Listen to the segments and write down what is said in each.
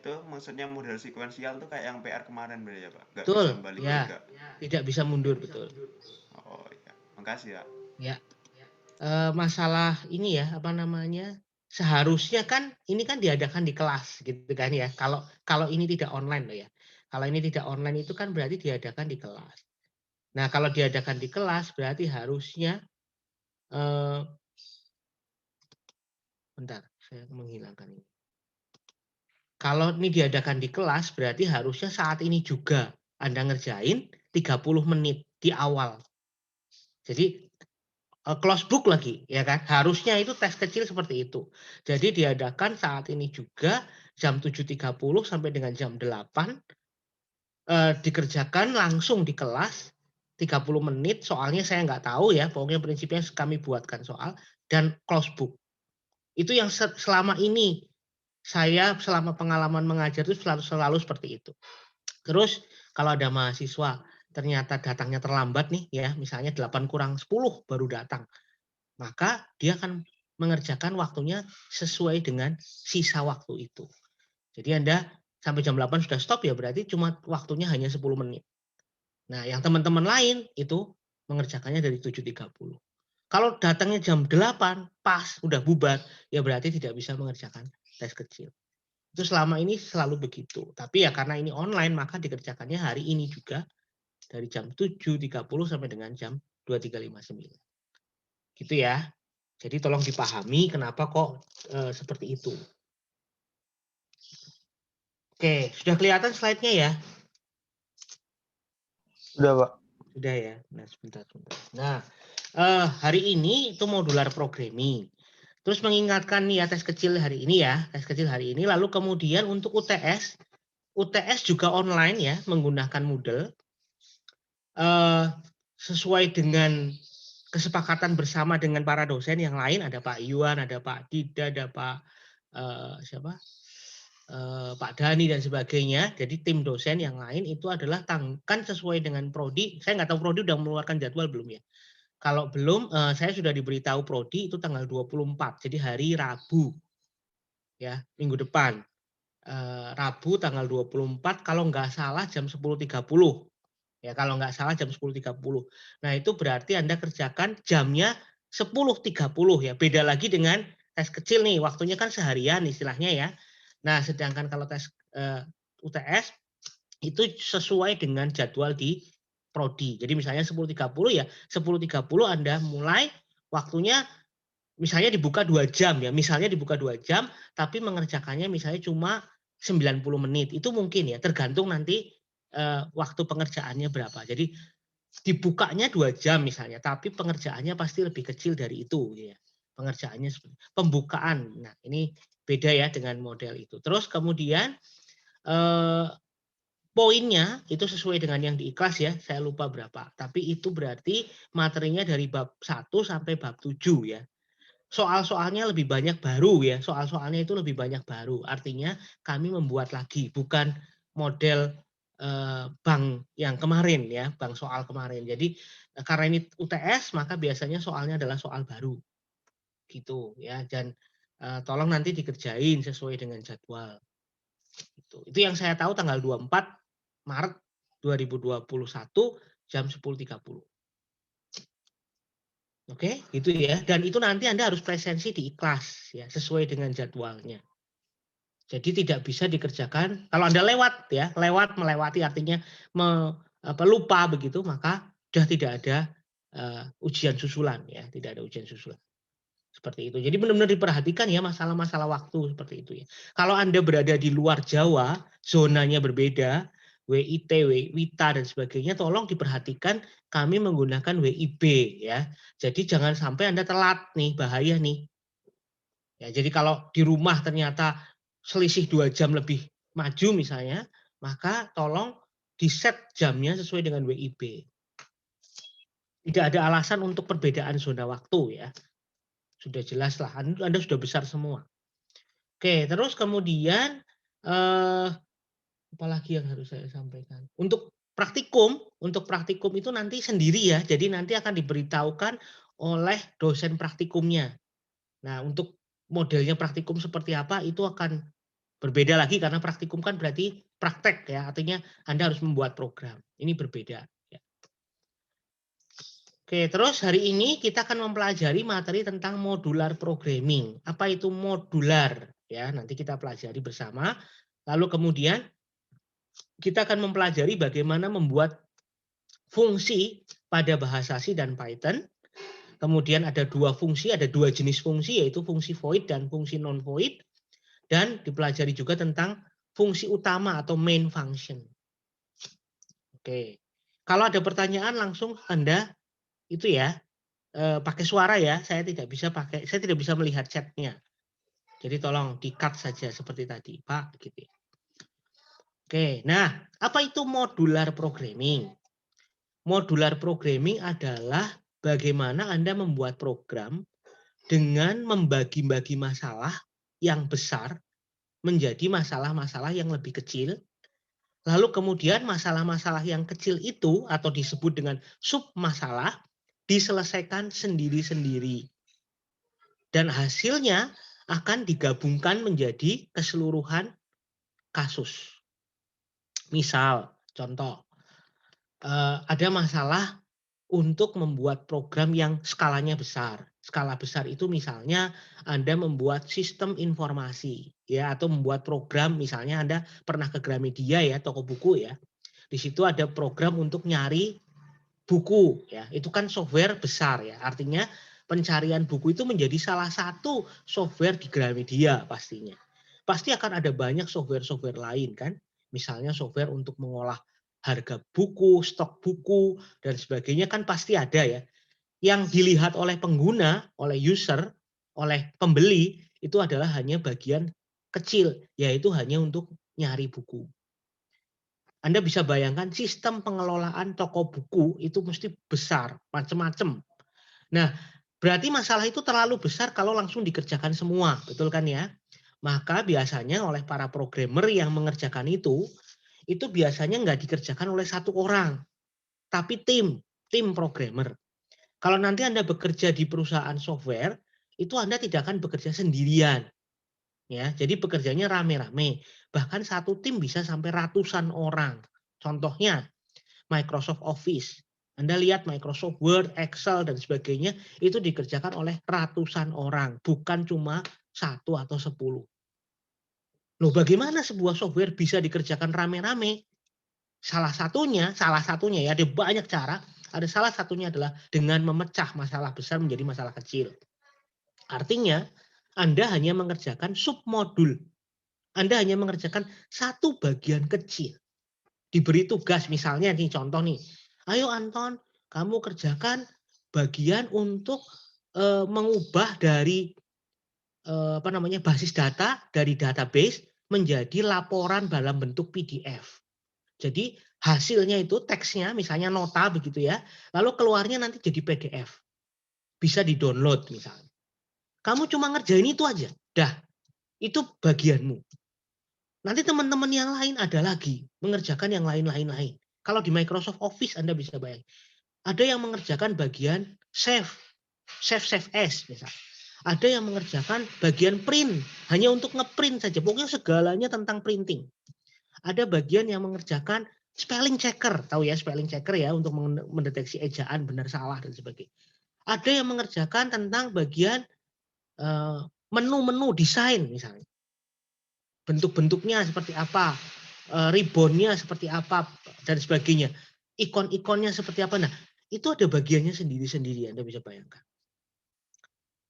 itu maksudnya model sekuensial tuh kayak yang PR kemarin berarti ya Pak? Nggak bisa Betul, balik ya. juga? Tidak bisa mundur, betul. Oh iya, makasih ya. Ya. Masalah ini ya, apa namanya, seharusnya kan ini kan diadakan di kelas gitu kan ya. Kalau ini tidak online loh ya. Kalau ini tidak online itu kan berarti diadakan di kelas. Nah, kalau diadakan di kelas berarti harusnya bentar, saya menghilangkan ini. Kalau ini diadakan di kelas berarti harusnya saat ini juga Anda ngerjain 30 menit di awal. Jadi close book lagi ya kan. Harusnya itu tes kecil seperti itu. Jadi diadakan saat ini juga jam 7.30 sampai dengan jam 8 dikerjakan langsung di kelas 30 menit. Soalnya saya nggak tahu ya, pokoknya prinsipnya kami buatkan soal dan close book. Itu yang selama ini saya selama pengalaman mengajar itu selalu seperti itu. Terus kalau ada mahasiswa ternyata datangnya terlambat nih ya, misalnya 8 kurang 10 baru datang, maka dia akan mengerjakan waktunya sesuai dengan sisa waktu itu. Jadi Anda sampai jam 8 sudah stop ya berarti cuma waktunya hanya 10 menit. Nah, yang teman-teman lain itu mengerjakannya dari 7.30. Kalau datangnya jam 8 pas udah bubar, ya berarti tidak bisa mengerjakan tes kecil. Itu selama ini selalu begitu. Tapi ya karena ini online maka dikerjakannya hari ini juga dari jam 7.30 sampai dengan jam 23.59. Gitu ya. Jadi tolong dipahami kenapa kok seperti itu. Oke, sudah kelihatan slide-nya ya? Sudah, Pak. Sudah ya. Nah, sebentar. Nah, hari ini itu modular programming. Terus mengingatkan nih ya tes kecil hari ini ya, tes kecil hari ini. Lalu kemudian untuk UTS juga online ya menggunakan Moodle sesuai dengan kesepakatan bersama dengan para dosen yang lain. Ada Pak Iwan, ada Pak Dida, ada Pak siapa? Pak Dani dan sebagainya. Jadi tim dosen yang lain itu adalah kan sesuai dengan prodi. Saya nggak tahu prodi udah mengeluarkan jadwal belum ya. Kalau belum, saya sudah diberitahu prodi itu tanggal 24, jadi hari Rabu, ya minggu depan. Rabu tanggal 24 kalau nggak salah jam 10.30. Ya kalau nggak salah jam 10.30. Nah itu berarti Anda kerjakan jamnya 10.30 ya. Beda lagi dengan tes kecil nih, waktunya kan seharian istilahnya ya. Nah sedangkan kalau tes UTS itu sesuai dengan jadwal di prodi. Jadi misalnya 10.30 ya 10.30 Anda mulai waktunya misalnya dibuka 2 jam ya. Misalnya dibuka 2 jam tapi mengerjakannya misalnya cuma 90 menit. Itu mungkin ya tergantung nanti waktu pengerjaannya berapa. Jadi dibukanya 2 jam misalnya tapi pengerjaannya pasti lebih kecil dari itu ya. Pengerjaannya pembukaan. Nah, ini beda ya dengan model itu. Terus kemudian poinnya itu sesuai dengan yang di Ikhlas ya, saya lupa berapa. Tapi itu berarti materinya dari bab 1 sampai bab 7 ya. Soal-soalnya lebih banyak baru ya, soal-soalnya itu lebih banyak baru. Artinya kami membuat lagi, bukan model bank yang kemarin ya, bank soal kemarin. Jadi karena ini UTS maka biasanya soalnya adalah soal baru. Gitu ya. Dan tolong nanti dikerjain sesuai dengan jadwal. Itu yang saya tahu tanggal 24 Maret 2021 jam 10.30. Oke, gitu ya. Dan itu nanti Anda harus presensi di Ikhlas ya, sesuai dengan jadwalnya. Jadi tidak bisa dikerjakan kalau Anda lewat ya, melewati artinya lupa begitu, maka sudah tidak ada ujian susulan ya, tidak ada ujian susulan. Seperti itu. Jadi benar-benar diperhatikan ya masalah-masalah waktu seperti itu ya. Kalau Anda berada di luar Jawa, zonanya berbeda, WIT, WITA dan sebagainya, tolong diperhatikan kami menggunakan WIB ya. Jadi jangan sampai Anda telat nih, bahaya nih. Ya, jadi kalau di rumah ternyata selisih 2 jam lebih maju misalnya, maka tolong di-set jamnya sesuai dengan WIB. Tidak ada alasan untuk perbedaan zona waktu ya. Sudah jelas lah, Anda sudah besar semua. Oke, terus kemudian apalagi yang harus saya sampaikan? Untuk praktikum itu nanti sendiri ya. Jadi nanti akan diberitahukan oleh dosen praktikumnya. Nah, untuk modelnya praktikum seperti apa itu akan Berbeda lagi karena praktikum kan berarti praktek ya, artinya Anda harus membuat program. Ini berbeda. Ya. Oke, terus hari ini kita akan mempelajari materi tentang modular programming. Apa itu modular? Ya, nanti kita pelajari bersama. Lalu kemudian kita akan mempelajari bagaimana membuat fungsi pada bahasa C dan Python. Kemudian ada dua jenis fungsi, yaitu fungsi void dan fungsi non-void. Dan dipelajari juga tentang fungsi utama atau main function. Oke, kalau ada pertanyaan langsung Anda itu ya pakai suara ya. Saya tidak bisa melihat chatnya. Jadi tolong di-cut saja seperti tadi, Pak. Gitu. Oke, nah apa itu modular programming? Modular programming adalah bagaimana Anda membuat program dengan membagi-bagi masalah yang besar menjadi masalah-masalah yang lebih kecil. Lalu kemudian masalah-masalah yang kecil itu atau disebut dengan sub masalah diselesaikan sendiri-sendiri. Dan hasilnya akan digabungkan menjadi keseluruhan kasus. Misal, contoh, ada masalah untuk membuat program yang skalanya besar. Skala besar itu misalnya Anda membuat sistem informasi ya atau membuat program misalnya Anda pernah ke Gramedia ya, toko buku ya. Di situ ada program untuk nyari buku ya. Itu kan software besar ya. Artinya pencarian buku itu menjadi salah satu software di Gramedia pastinya. Pasti akan ada banyak software-software lain kan. Misalnya software untuk mengolah harga buku, stok buku, dan sebagainya kan pasti ada ya. Yang dilihat oleh pengguna, oleh user, oleh pembeli, itu adalah hanya bagian kecil, yaitu hanya untuk nyari buku. Anda bisa bayangkan sistem pengelolaan toko buku itu mesti besar, macam-macam. Nah, berarti masalah itu terlalu besar kalau langsung dikerjakan semua, betul kan ya? Maka biasanya oleh para programmer yang mengerjakan itu biasanya nggak dikerjakan oleh satu orang, tapi tim programmer. Kalau nanti Anda bekerja di perusahaan software, itu Anda tidak akan bekerja sendirian. Ya, jadi bekerjanya rame-rame. Bahkan satu tim bisa sampai ratusan orang. Contohnya Microsoft Office. Anda lihat Microsoft Word, Excel, dan sebagainya, itu dikerjakan oleh ratusan orang. Bukan cuma 1 atau 10. Loh, bagaimana sebuah software bisa dikerjakan rame-rame? Salah satunya ya, ada banyak cara. Ada salah satunya adalah dengan memecah masalah besar menjadi masalah kecil. Artinya, Anda hanya mengerjakan submodul. Anda hanya mengerjakan satu bagian kecil. Diberi tugas misalnya nih contoh nih. Ayo Anton, kamu kerjakan bagian untuk mengubah dari basis data dari database menjadi laporan dalam bentuk PDF. Jadi hasilnya itu teksnya misalnya nota begitu ya, lalu keluarnya nanti jadi PDF. Bisa di-download misalnya. Kamu cuma ngerjain itu aja. Dah, itu bagianmu. Nanti teman-teman yang lain ada lagi mengerjakan yang lain-lain. Kalau di Microsoft Office Anda bisa bayangin. Ada yang mengerjakan bagian save as misalnya. Ada yang mengerjakan bagian print, hanya untuk ngeprint saja. Pokoknya segalanya tentang printing. Ada bagian yang mengerjakan spelling checker, tahu ya spelling checker ya untuk mendeteksi ejaan benar salah dan sebagainya. Ada yang mengerjakan tentang bagian menu-menu desain misalnya. Bentuk-bentuknya seperti apa, ribbonnya seperti apa dan sebagainya. Ikon-ikonnya seperti apa. Nah, itu ada bagiannya sendiri-sendiri, Anda bisa bayangkan.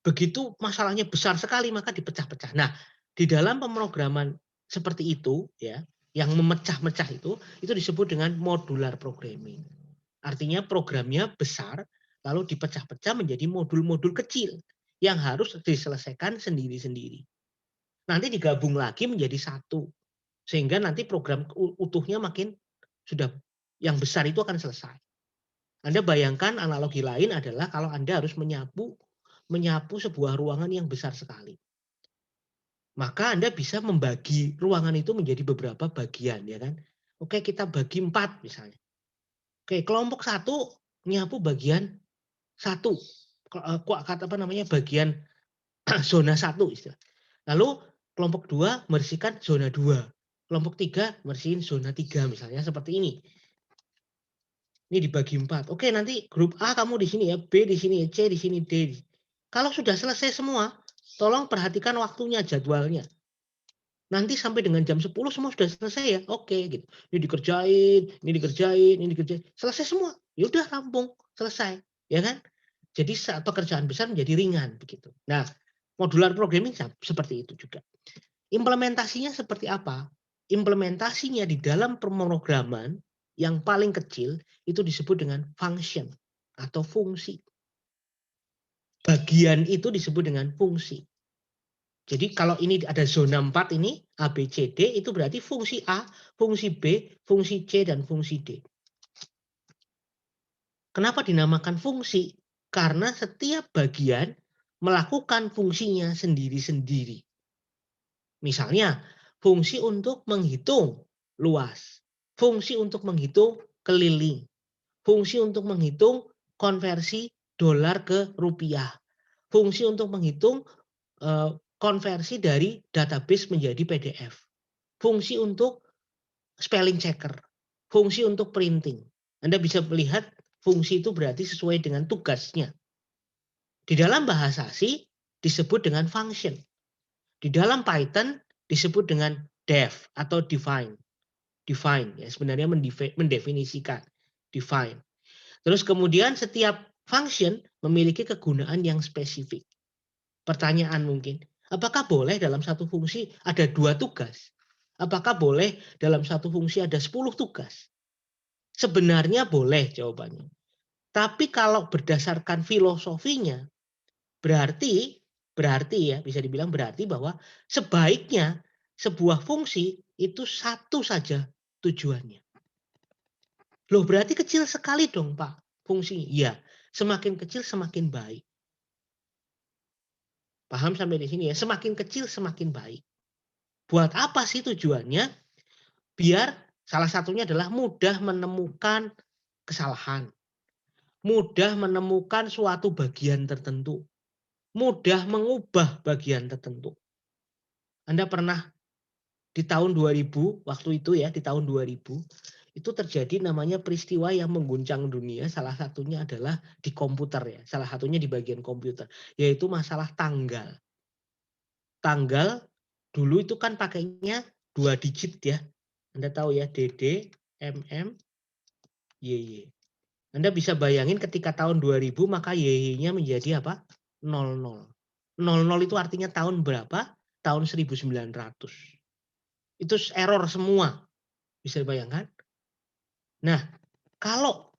Begitu masalahnya besar sekali maka dipecah-pecah. Nah, di dalam pemrograman seperti itu ya, yang memecah-mecah itu disebut dengan modular programming. Artinya programnya besar lalu dipecah-pecah menjadi modul-modul kecil yang harus diselesaikan sendiri-sendiri. Nanti digabung lagi menjadi satu. Sehingga nanti program utuhnya makin sudah yang besar itu akan selesai. Anda bayangkan analogi lain adalah kalau Anda harus menyapu sebuah ruangan yang besar sekali. Maka Anda bisa membagi ruangan itu menjadi beberapa bagian ya kan. Oke, kita bagi 4 misalnya. Oke, kelompok 1 menyapu bagian 1. Bagian zona 1 istilah. Lalu Kelompok 2 membersihkan zona 2. Kelompok 3 bersihin zona 3 misalnya seperti ini. Ini dibagi 4. Oke, nanti grup A kamu di sini ya, B di sini, C di sini, D. Kalau sudah selesai semua, tolong perhatikan waktunya, jadwalnya. Nanti sampai dengan jam 10 semua sudah selesai ya. Oke gitu. Ini dikerjain, ini dikerjain, ini dikerjain. Selesai semua. Ya udah rampung, selesai. Ya kan? Jadi saat pekerjaan besar menjadi ringan begitu. Nah, modular programming seperti itu juga. Implementasinya seperti apa? Implementasinya di dalam pemrograman yang paling kecil itu disebut dengan function atau fungsi. Bagian itu disebut dengan fungsi. Jadi kalau ini ada zona 4 ini, A, B, C, D, itu berarti fungsi A, fungsi B, fungsi C, dan fungsi D. Kenapa dinamakan fungsi? Karena setiap bagian melakukan fungsinya sendiri-sendiri. Misalnya, fungsi untuk menghitung luas, fungsi untuk menghitung keliling, fungsi untuk menghitung konversi dolar ke rupiah, fungsi untuk menghitung konversi dari database menjadi PDF, fungsi untuk spelling checker, fungsi untuk printing. Anda bisa melihat fungsi itu berarti sesuai dengan tugasnya. Di dalam bahasa C disebut dengan function. Di dalam Python disebut dengan def atau define. Define ya sebenarnya mendefinisikan. Define. Terus kemudian setiap function memiliki kegunaan yang spesifik. Pertanyaan mungkin, apakah boleh dalam satu fungsi ada 2 tugas? Apakah boleh dalam satu fungsi ada 10 tugas? Sebenarnya boleh jawabannya. Tapi kalau berdasarkan filosofinya, berarti ya bisa dibilang berarti bahwa sebaiknya sebuah fungsi itu satu saja tujuannya. Loh berarti kecil sekali dong Pak fungsinya. Iya, semakin kecil semakin baik. Paham sampai di sini ya? Semakin kecil semakin baik. Buat apa sih tujuannya? Biar salah satunya adalah mudah menemukan kesalahan. Mudah menemukan suatu bagian tertentu. Mudah mengubah bagian tertentu. Anda pernah di tahun 2000, waktu itu ya, di tahun 2000, itu terjadi namanya peristiwa yang mengguncang dunia, salah satunya adalah di komputer ya, salah satunya di bagian komputer, yaitu masalah tanggal. Tanggal dulu itu kan pakainya 2 digit ya. Anda tahu ya, DD, MM, YY. Anda bisa bayangin ketika tahun 2000 maka YY-nya menjadi apa? 00. 00 itu artinya tahun berapa? Tahun 1900. Itu error semua. Bisa dibayangkan? Nah, kalau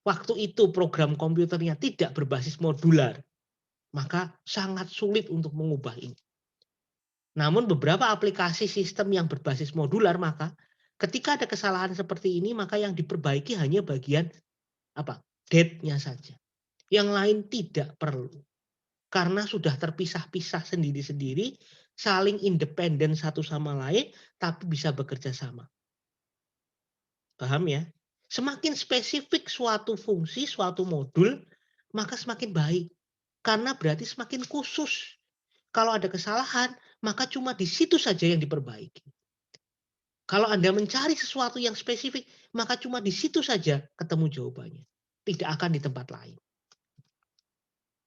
waktu itu program komputernya tidak berbasis modular, maka sangat sulit untuk mengubah ini. Namun beberapa aplikasi sistem yang berbasis modular, maka ketika ada kesalahan seperti ini, maka yang diperbaiki hanya bagian apa? Date-nya saja. Yang lain tidak perlu. Karena sudah terpisah-pisah sendiri-sendiri, saling independen satu sama lain, tapi bisa bekerja sama. Paham ya? Semakin spesifik suatu fungsi, suatu modul, maka semakin baik. Karena berarti semakin khusus. Kalau ada kesalahan, maka cuma di situ saja yang diperbaiki. Kalau Anda mencari sesuatu yang spesifik, maka cuma di situ saja ketemu jawabannya. Tidak akan di tempat lain.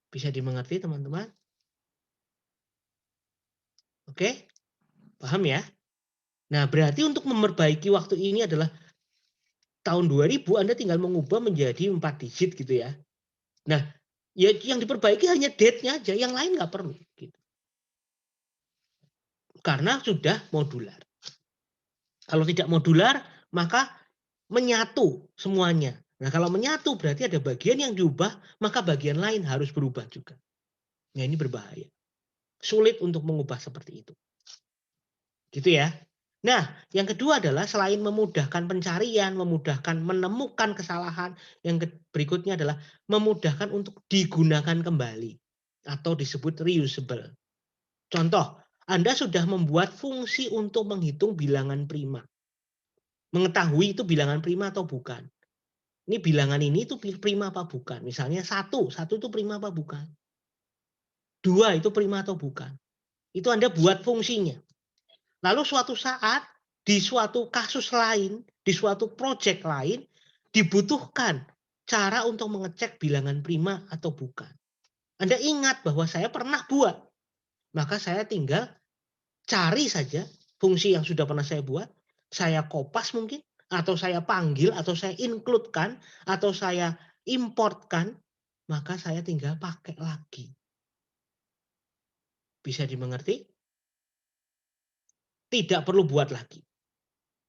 Bisa dimengerti teman-teman? Oke? Paham ya? Nah, berarti untuk memperbaiki waktu ini adalah tahun 2000 Anda tinggal mengubah menjadi 4 digit gitu ya. Nah, ya yang diperbaiki hanya date-nya aja, yang lain nggak perlu. Gitu. Karena sudah modular. Kalau tidak modular, maka menyatu semuanya. Nah, kalau menyatu berarti ada bagian yang diubah, maka bagian lain harus berubah juga. Nah, ini berbahaya. Sulit untuk mengubah seperti itu. Gitu ya. Nah, yang kedua adalah selain memudahkan pencarian, memudahkan menemukan kesalahan, yang berikutnya adalah memudahkan untuk digunakan kembali atau disebut reusable. Contoh, Anda sudah membuat fungsi untuk menghitung bilangan prima. Mengetahui itu bilangan prima atau bukan. Ini bilangan ini itu prima apa bukan. Misalnya satu itu prima apa bukan. 2 itu prima atau bukan. Itu Anda buat fungsinya. Lalu suatu saat di suatu kasus lain, di suatu proyek lain dibutuhkan cara untuk mengecek bilangan prima atau bukan. Anda ingat bahwa saya pernah buat, maka saya tinggal cari saja fungsi yang sudah pernah saya buat, saya kopas mungkin, atau saya panggil, atau saya include-kan, atau saya importkan, maka saya tinggal pakai lagi. Bisa dimengerti? Tidak perlu buat lagi.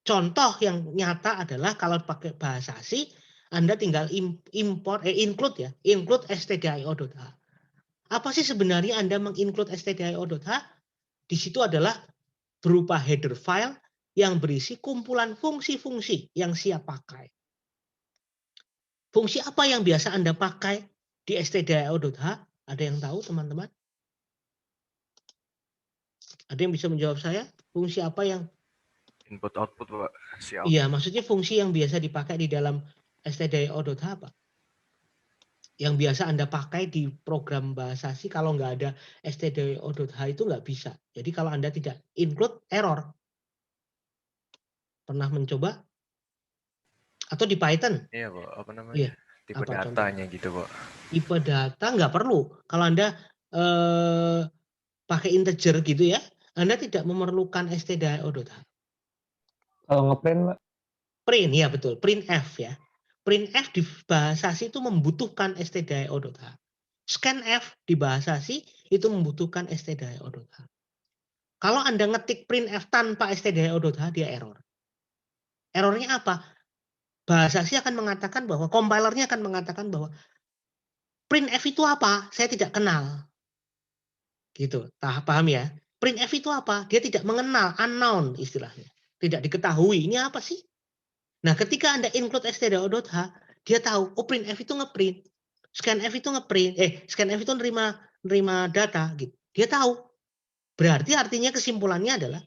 Contoh yang nyata adalah kalau pakai bahasa asing, Anda tinggal include ya, include stdio.h. Apa sih sebenarnya Anda menginclude stdio.h? Di situ adalah berupa header file yang berisi kumpulan fungsi-fungsi yang siap pakai. Fungsi apa yang biasa Anda pakai di stdio.h? Ada yang tahu teman-teman? Ada yang bisa menjawab saya? Fungsi apa yang Input output, Pak. Siap. Iya, maksudnya fungsi yang biasa dipakai di dalam stdio.h apa? Yang biasa Anda pakai di program bahasa C, kalau nggak ada stdio.h itu nggak bisa. Jadi kalau Anda tidak include, error. Pernah mencoba? Atau di Python? Iya, Pak. Apa namanya? Iya. Tipe Apa contohnya? datanya gitu, Pak. Tipe data nggak perlu. Kalau Anda pakai integer gitu ya, Anda tidak memerlukan stdio.h. Kalau ngeprint, Pak, Print, ya betul. Printf ya. Printf di bahasa C itu membutuhkan stdio.h. Scanf di bahasa C itu membutuhkan stdio.h. Kalau Anda ngetik printf tanpa stdio.h, dia error. Errornya apa? Bahasa C akan mengatakan bahwa, compilernya akan mengatakan bahwa printf itu apa? Saya tidak kenal. Gitu. Paham ya? Printf itu apa? Dia tidak mengenal, unknown istilahnya. Tidak diketahui. Ini apa sih? Nah, ketika Anda include stdio.h, dia tahu, oh printf itu ngeprint. Scanf itu ngeprint. Scanf itu nerima data gitu. Dia tahu. Berarti artinya kesimpulannya adalah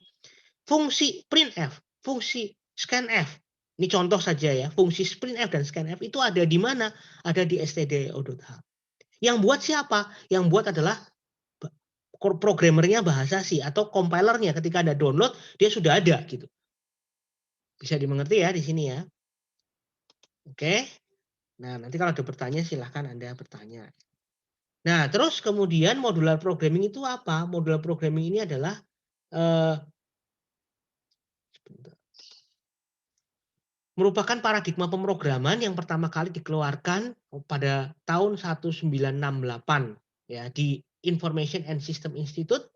fungsi printf, fungsi scanf. Ini contoh saja ya, fungsi printf dan scanf itu ada di mana? Ada di stdio.h. Yang buat siapa? Yang buat adalah programmernya bahasa C atau compilernya. Ketika Anda download, dia sudah ada gitu. Bisa dimengerti ya di sini ya. Oke. Nah, nanti kalau ada pertanyaan silahkan Anda bertanya. Nah, terus kemudian modular programming itu apa? Modular programming ini adalah merupakan paradigma pemrograman yang pertama kali dikeluarkan pada tahun 1968 ya di Information and System Institute.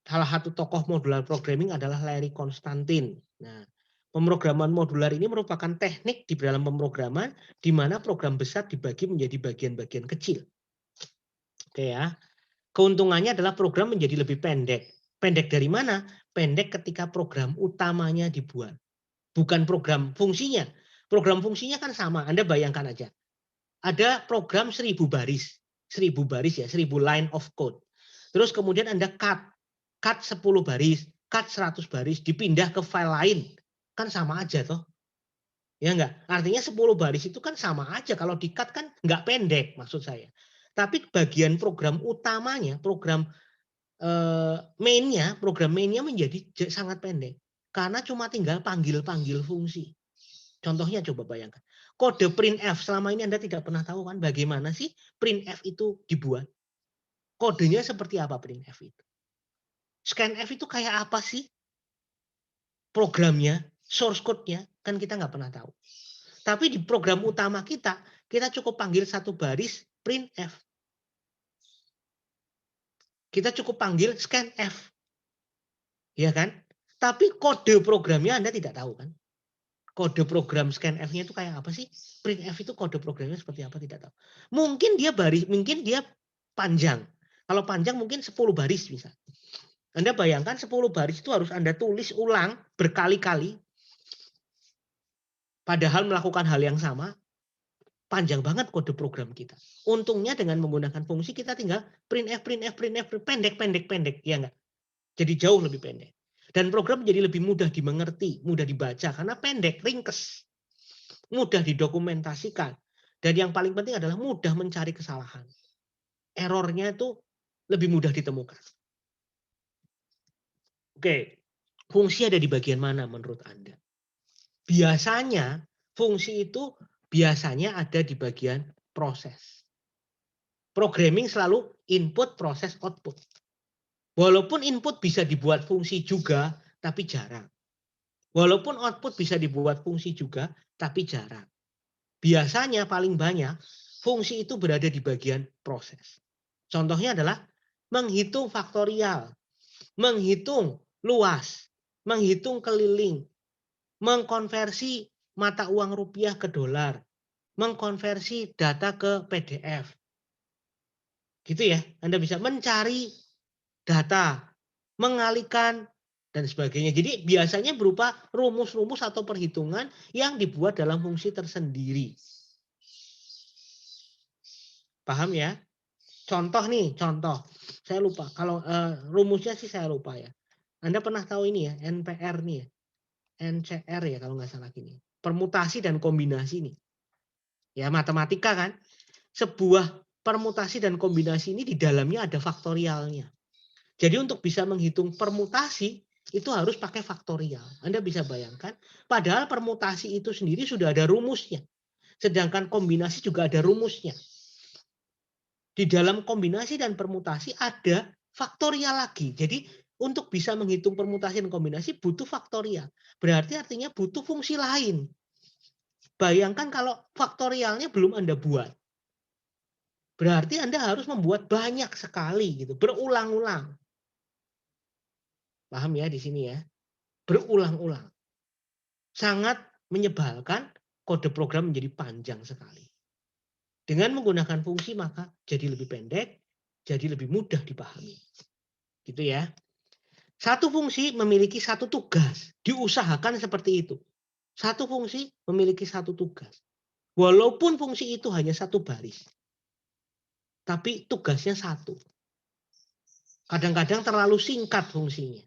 Salah satu tokoh modular programming adalah Larry Constantine. Nah, pemrograman modular ini merupakan teknik di dalam pemrograman di mana program besar dibagi menjadi bagian-bagian kecil. Oke ya. Keuntungannya adalah program menjadi lebih pendek. Pendek dari mana? Pendek ketika program utamanya dibuat. Bukan program fungsinya. Program fungsinya kan sama. Anda bayangkan aja. Ada program 1000 baris. 1000 baris ya, 1000 line of code. Terus kemudian Anda cut 10 baris, cut 100 baris, dipindah ke file lain. Kan sama aja toh. Ya enggak? Artinya 10 baris itu kan sama aja. Kalau di-cut kan enggak pendek maksud saya. Tapi bagian program utamanya, program program mainnya menjadi sangat pendek. Karena cuma tinggal panggil-panggil fungsi. Contohnya coba bayangkan. Kode printf, selama ini Anda tidak pernah tahu kan bagaimana sih printf itu dibuat. Kodenya seperti apa printf itu. Scanf itu kayak apa sih? Programnya, source code-nya, kan kita nggak pernah tahu. Tapi di program utama kita cukup panggil satu baris printf. Kita cukup panggil scanf. Ya kan? Tapi kode programnya Anda tidak tahu kan? Kode program scanf-nya itu kayak apa sih? Printf itu kode programnya seperti apa tidak tahu. Mungkin dia panjang. Kalau panjang mungkin 10 baris bisa. Anda bayangkan 10 baris itu harus Anda tulis ulang berkali-kali. Padahal melakukan hal yang sama. Panjang banget kode program kita. Untungnya dengan menggunakan fungsi kita tinggal printf, pendek. Ya enggak? Jadi jauh lebih pendek. Dan program menjadi lebih mudah dimengerti, mudah dibaca karena pendek, ringkes. Mudah didokumentasikan. Dan yang paling penting adalah mudah mencari kesalahan. Errornya itu lebih mudah ditemukan. Oke. Fungsi ada di bagian mana menurut Anda? Biasanya fungsi itu biasanya ada di bagian proses. Programming selalu input, proses, output. Walaupun input bisa dibuat fungsi juga, tapi jarang. Walaupun output bisa dibuat fungsi juga, tapi jarang. Biasanya paling banyak fungsi itu berada di bagian proses. Contohnya adalah menghitung faktorial, menghitung luas, menghitung keliling, mengkonversi mata uang rupiah ke dolar, mengkonversi data ke PDF. Gitu ya, Anda bisa mencari data, mengalihkan, dan sebagainya. Jadi biasanya berupa rumus-rumus atau perhitungan yang dibuat dalam fungsi tersendiri. Paham ya? Contoh nih, contoh. Saya lupa. Kalau rumusnya sih saya lupa ya. Anda pernah tahu ini ya, NPR nih ya. NCR ya kalau nggak salah gini. Permutasi dan kombinasi nih. Ya matematika kan. Sebuah permutasi dan kombinasi ini di dalamnya ada faktorialnya. Jadi untuk bisa menghitung permutasi itu harus pakai faktorial. Anda bisa bayangkan, padahal permutasi itu sendiri sudah ada rumusnya. Sedangkan kombinasi juga ada rumusnya. Di dalam kombinasi dan permutasi ada faktorial lagi. Jadi untuk bisa menghitung permutasi dan kombinasi butuh faktorial. Berarti artinya butuh fungsi lain. Bayangkan kalau faktorialnya belum Anda buat. Berarti Anda harus membuat banyak sekali gitu, berulang-ulang. Paham ya di sini ya? Berulang-ulang. Sangat menyebalkan, kode program menjadi panjang sekali. Dengan menggunakan fungsi maka jadi lebih pendek, jadi lebih mudah dipahami. Gitu ya. Satu fungsi memiliki satu tugas. Diusahakan seperti itu. Satu fungsi memiliki satu tugas. Walaupun fungsi itu hanya satu baris. Tapi tugasnya satu. Kadang-kadang terlalu singkat fungsinya.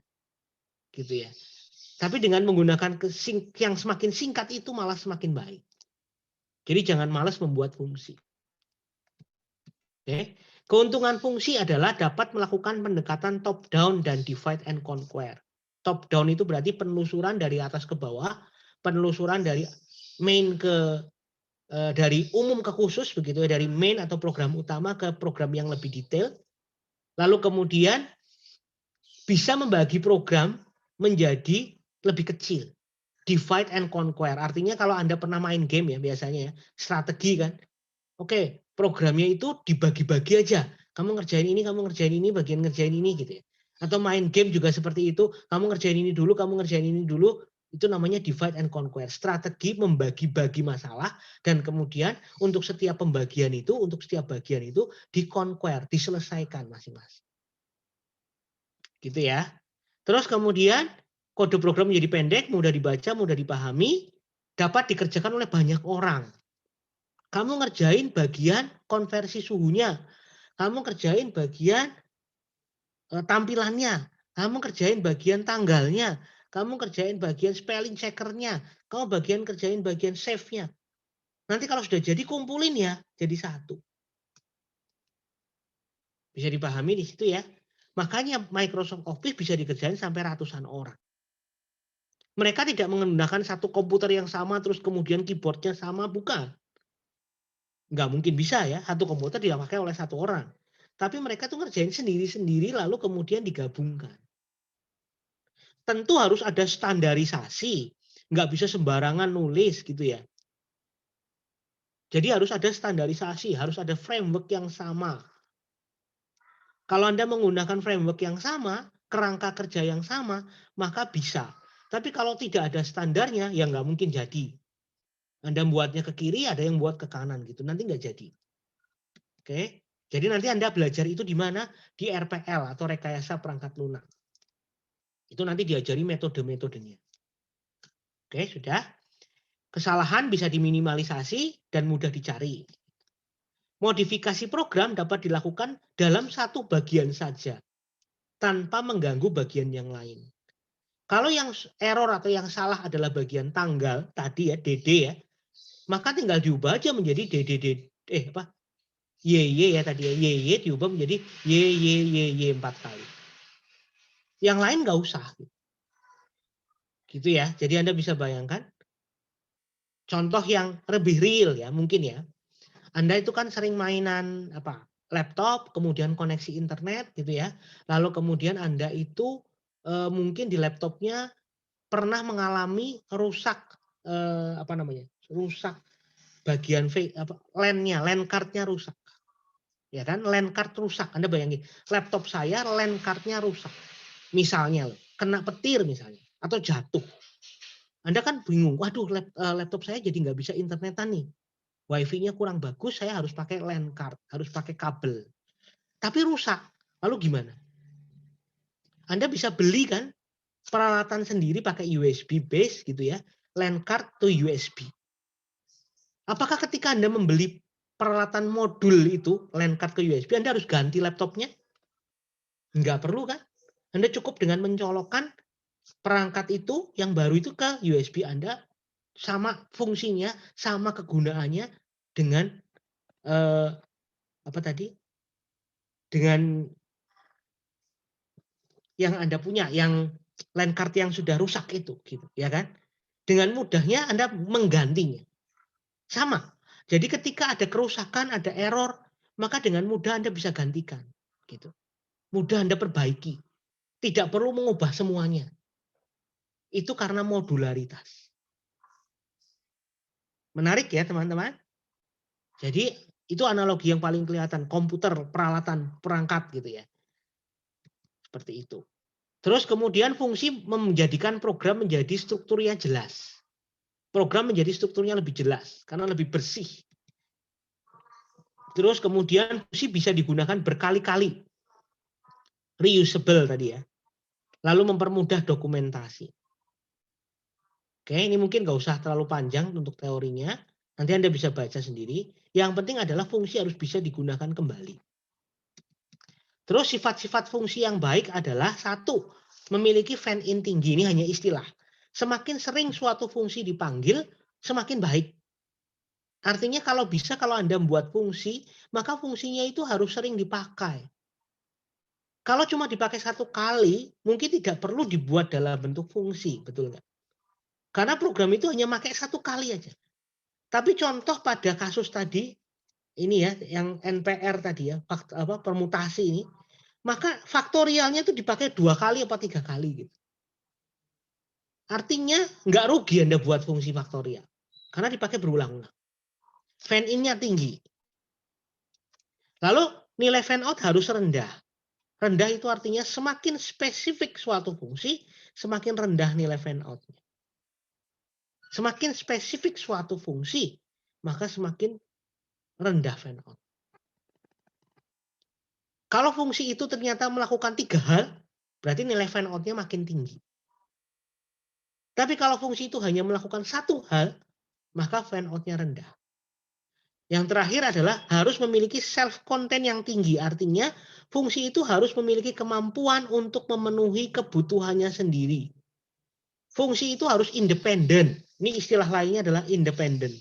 Gitu ya. Tapi dengan menggunakan yang semakin singkat itu malah semakin baik. Jadi jangan malas membuat fungsi. Oke. Keuntungan fungsi adalah dapat melakukan pendekatan top down dan divide and conquer. Top down itu berarti penelusuran dari atas ke bawah, penelusuran dari main ke dari umum ke khusus begitu ya, dari main atau program utama ke program yang lebih detail. Lalu kemudian bisa membagi program menjadi lebih kecil. Divide and conquer. Artinya kalau Anda pernah main game ya biasanya ya, strategi kan. Oke, programnya itu dibagi-bagi aja. Kamu ngerjain ini, bagian ngerjain ini gitu ya. Atau main game juga seperti itu. Kamu ngerjain ini dulu, kamu ngerjain ini dulu. Itu namanya divide and conquer. Strategi membagi-bagi masalah dan kemudian untuk setiap pembagian itu, untuk setiap bagian itu di-conquer, diselesaikan masing-masing. Gitu ya. Terus kemudian kode program menjadi pendek, mudah dibaca, mudah dipahami, dapat dikerjakan oleh banyak orang. Kamu ngerjain bagian konversi suhunya, kamu kerjain bagian tampilannya, kamu kerjain bagian tanggalnya, kamu kerjain bagian spelling checkernya, kamu kerjain bagian save-nya. Nanti kalau sudah jadi kumpulin ya, jadi satu. Bisa dipahami di situ ya. Makanya Microsoft Office bisa dikerjain sampai ratusan orang. Mereka tidak menggunakan satu komputer yang sama terus kemudian keyboardnya sama, bukan. Nggak mungkin bisa ya, satu komputer dipakai oleh satu orang. Tapi mereka tuh ngerjain sendiri-sendiri lalu kemudian digabungkan. Tentu harus ada standarisasi. Nggak bisa sembarangan nulis gitu ya. Jadi harus ada standarisasi, harus ada framework yang sama. Kalau Anda menggunakan framework yang sama, kerangka kerja yang sama, maka bisa. Tapi kalau tidak ada standarnya, ya nggak mungkin jadi. Anda buatnya ke kiri, ada yang buat ke kanan gitu. Nanti nggak jadi. Oke. Jadi nanti Anda belajar itu di mana? Di RPL atau rekayasa perangkat lunak. Itu nanti diajari metode-metodenya. Oke, sudah. Kesalahan bisa diminimalisasi dan mudah dicari. Modifikasi program dapat dilakukan dalam satu bagian saja, tanpa mengganggu bagian yang lain. Kalau yang error atau yang salah adalah bagian tanggal, tadi ya, DD ya, maka tinggal diubah aja menjadi YY ya tadi ya, YY diubah menjadi YY 4 kali. Yang lain nggak usah. Gitu ya. Jadi Anda bisa bayangkan contoh yang lebih real ya, mungkin ya. Anda itu kan sering mainan apa? Laptop, kemudian koneksi internet gitu ya. Lalu kemudian Anda itu mungkin di laptopnya pernah mengalami rusak apa namanya? Rusak bagian LAN-nya, LAN card-nya rusak. Ya kan? LAN card rusak. Anda bayangin, laptop saya LAN card-nya rusak. Misalnya loh, kena petir misalnya atau jatuh. Anda kan bingung, waduh laptop saya jadi nggak bisa internetan nih. Wifi-nya kurang bagus, saya harus pakai LAN card, harus pakai kabel. Tapi rusak. Lalu gimana? Anda bisa beli kan peralatan sendiri pakai USB base gitu ya, LAN card to USB. Apakah ketika Anda membeli peralatan modul itu, LAN card ke USB, Anda harus ganti laptopnya? Enggak perlu kan? Anda cukup dengan mencolokkan perangkat itu yang baru itu ke USB Anda, sama fungsinya, sama kegunaannya dengan apa tadi? Dengan yang Anda punya, yang LAN card yang sudah rusak itu, gitu, ya kan? Dengan mudahnya Anda menggantinya. Sama. Jadi ketika ada kerusakan, ada error, maka dengan mudah Anda bisa gantikan, gitu. Mudah Anda perbaiki. Tidak perlu mengubah semuanya. Itu karena modularitas. Menarik ya teman-teman? Jadi itu analogi yang paling kelihatan, komputer, peralatan, perangkat gitu ya. Seperti itu. Terus kemudian fungsi menjadikan program menjadi strukturnya jelas. Program menjadi strukturnya lebih jelas karena lebih bersih. Terus kemudian fungsi bisa digunakan berkali-kali. Reusable tadi ya. Lalu mempermudah dokumentasi. Oke, ini mungkin nggak usah terlalu panjang untuk teorinya. Nanti Anda bisa baca sendiri. Yang penting adalah fungsi harus bisa digunakan kembali. Terus sifat-sifat fungsi yang baik adalah satu, memiliki fan-in tinggi. Ini hanya istilah. Semakin sering suatu fungsi dipanggil, semakin baik. Artinya kalau bisa, kalau Anda membuat fungsi, maka fungsinya itu harus sering dipakai. Kalau cuma dipakai satu kali, mungkin tidak perlu dibuat dalam bentuk fungsi, betul nggak? Karena program itu hanya pakai satu kali aja. Tapi contoh pada kasus tadi, ini ya, yang NPR tadi ya, permutasi ini, maka faktorialnya itu dipakai 2 kali atau 3 kali gitu. Artinya nggak rugi Anda buat fungsi faktorial, karena dipakai berulang-ulang. Fan in-nya tinggi. Lalu nilai fan out harus rendah. Rendah itu artinya semakin spesifik suatu fungsi, semakin rendah nilai fan out-nya. Semakin spesifik suatu fungsi, maka semakin rendah fan out. Kalau fungsi itu ternyata melakukan 3 hal, berarti nilai fan out-nya makin tinggi. Tapi kalau fungsi itu hanya melakukan 1 hal, maka fan out-nya rendah. Yang terakhir adalah harus memiliki self-content yang tinggi. Artinya fungsi itu harus memiliki kemampuan untuk memenuhi kebutuhannya sendiri. Fungsi itu harus independen. Ini istilah lainnya adalah independen.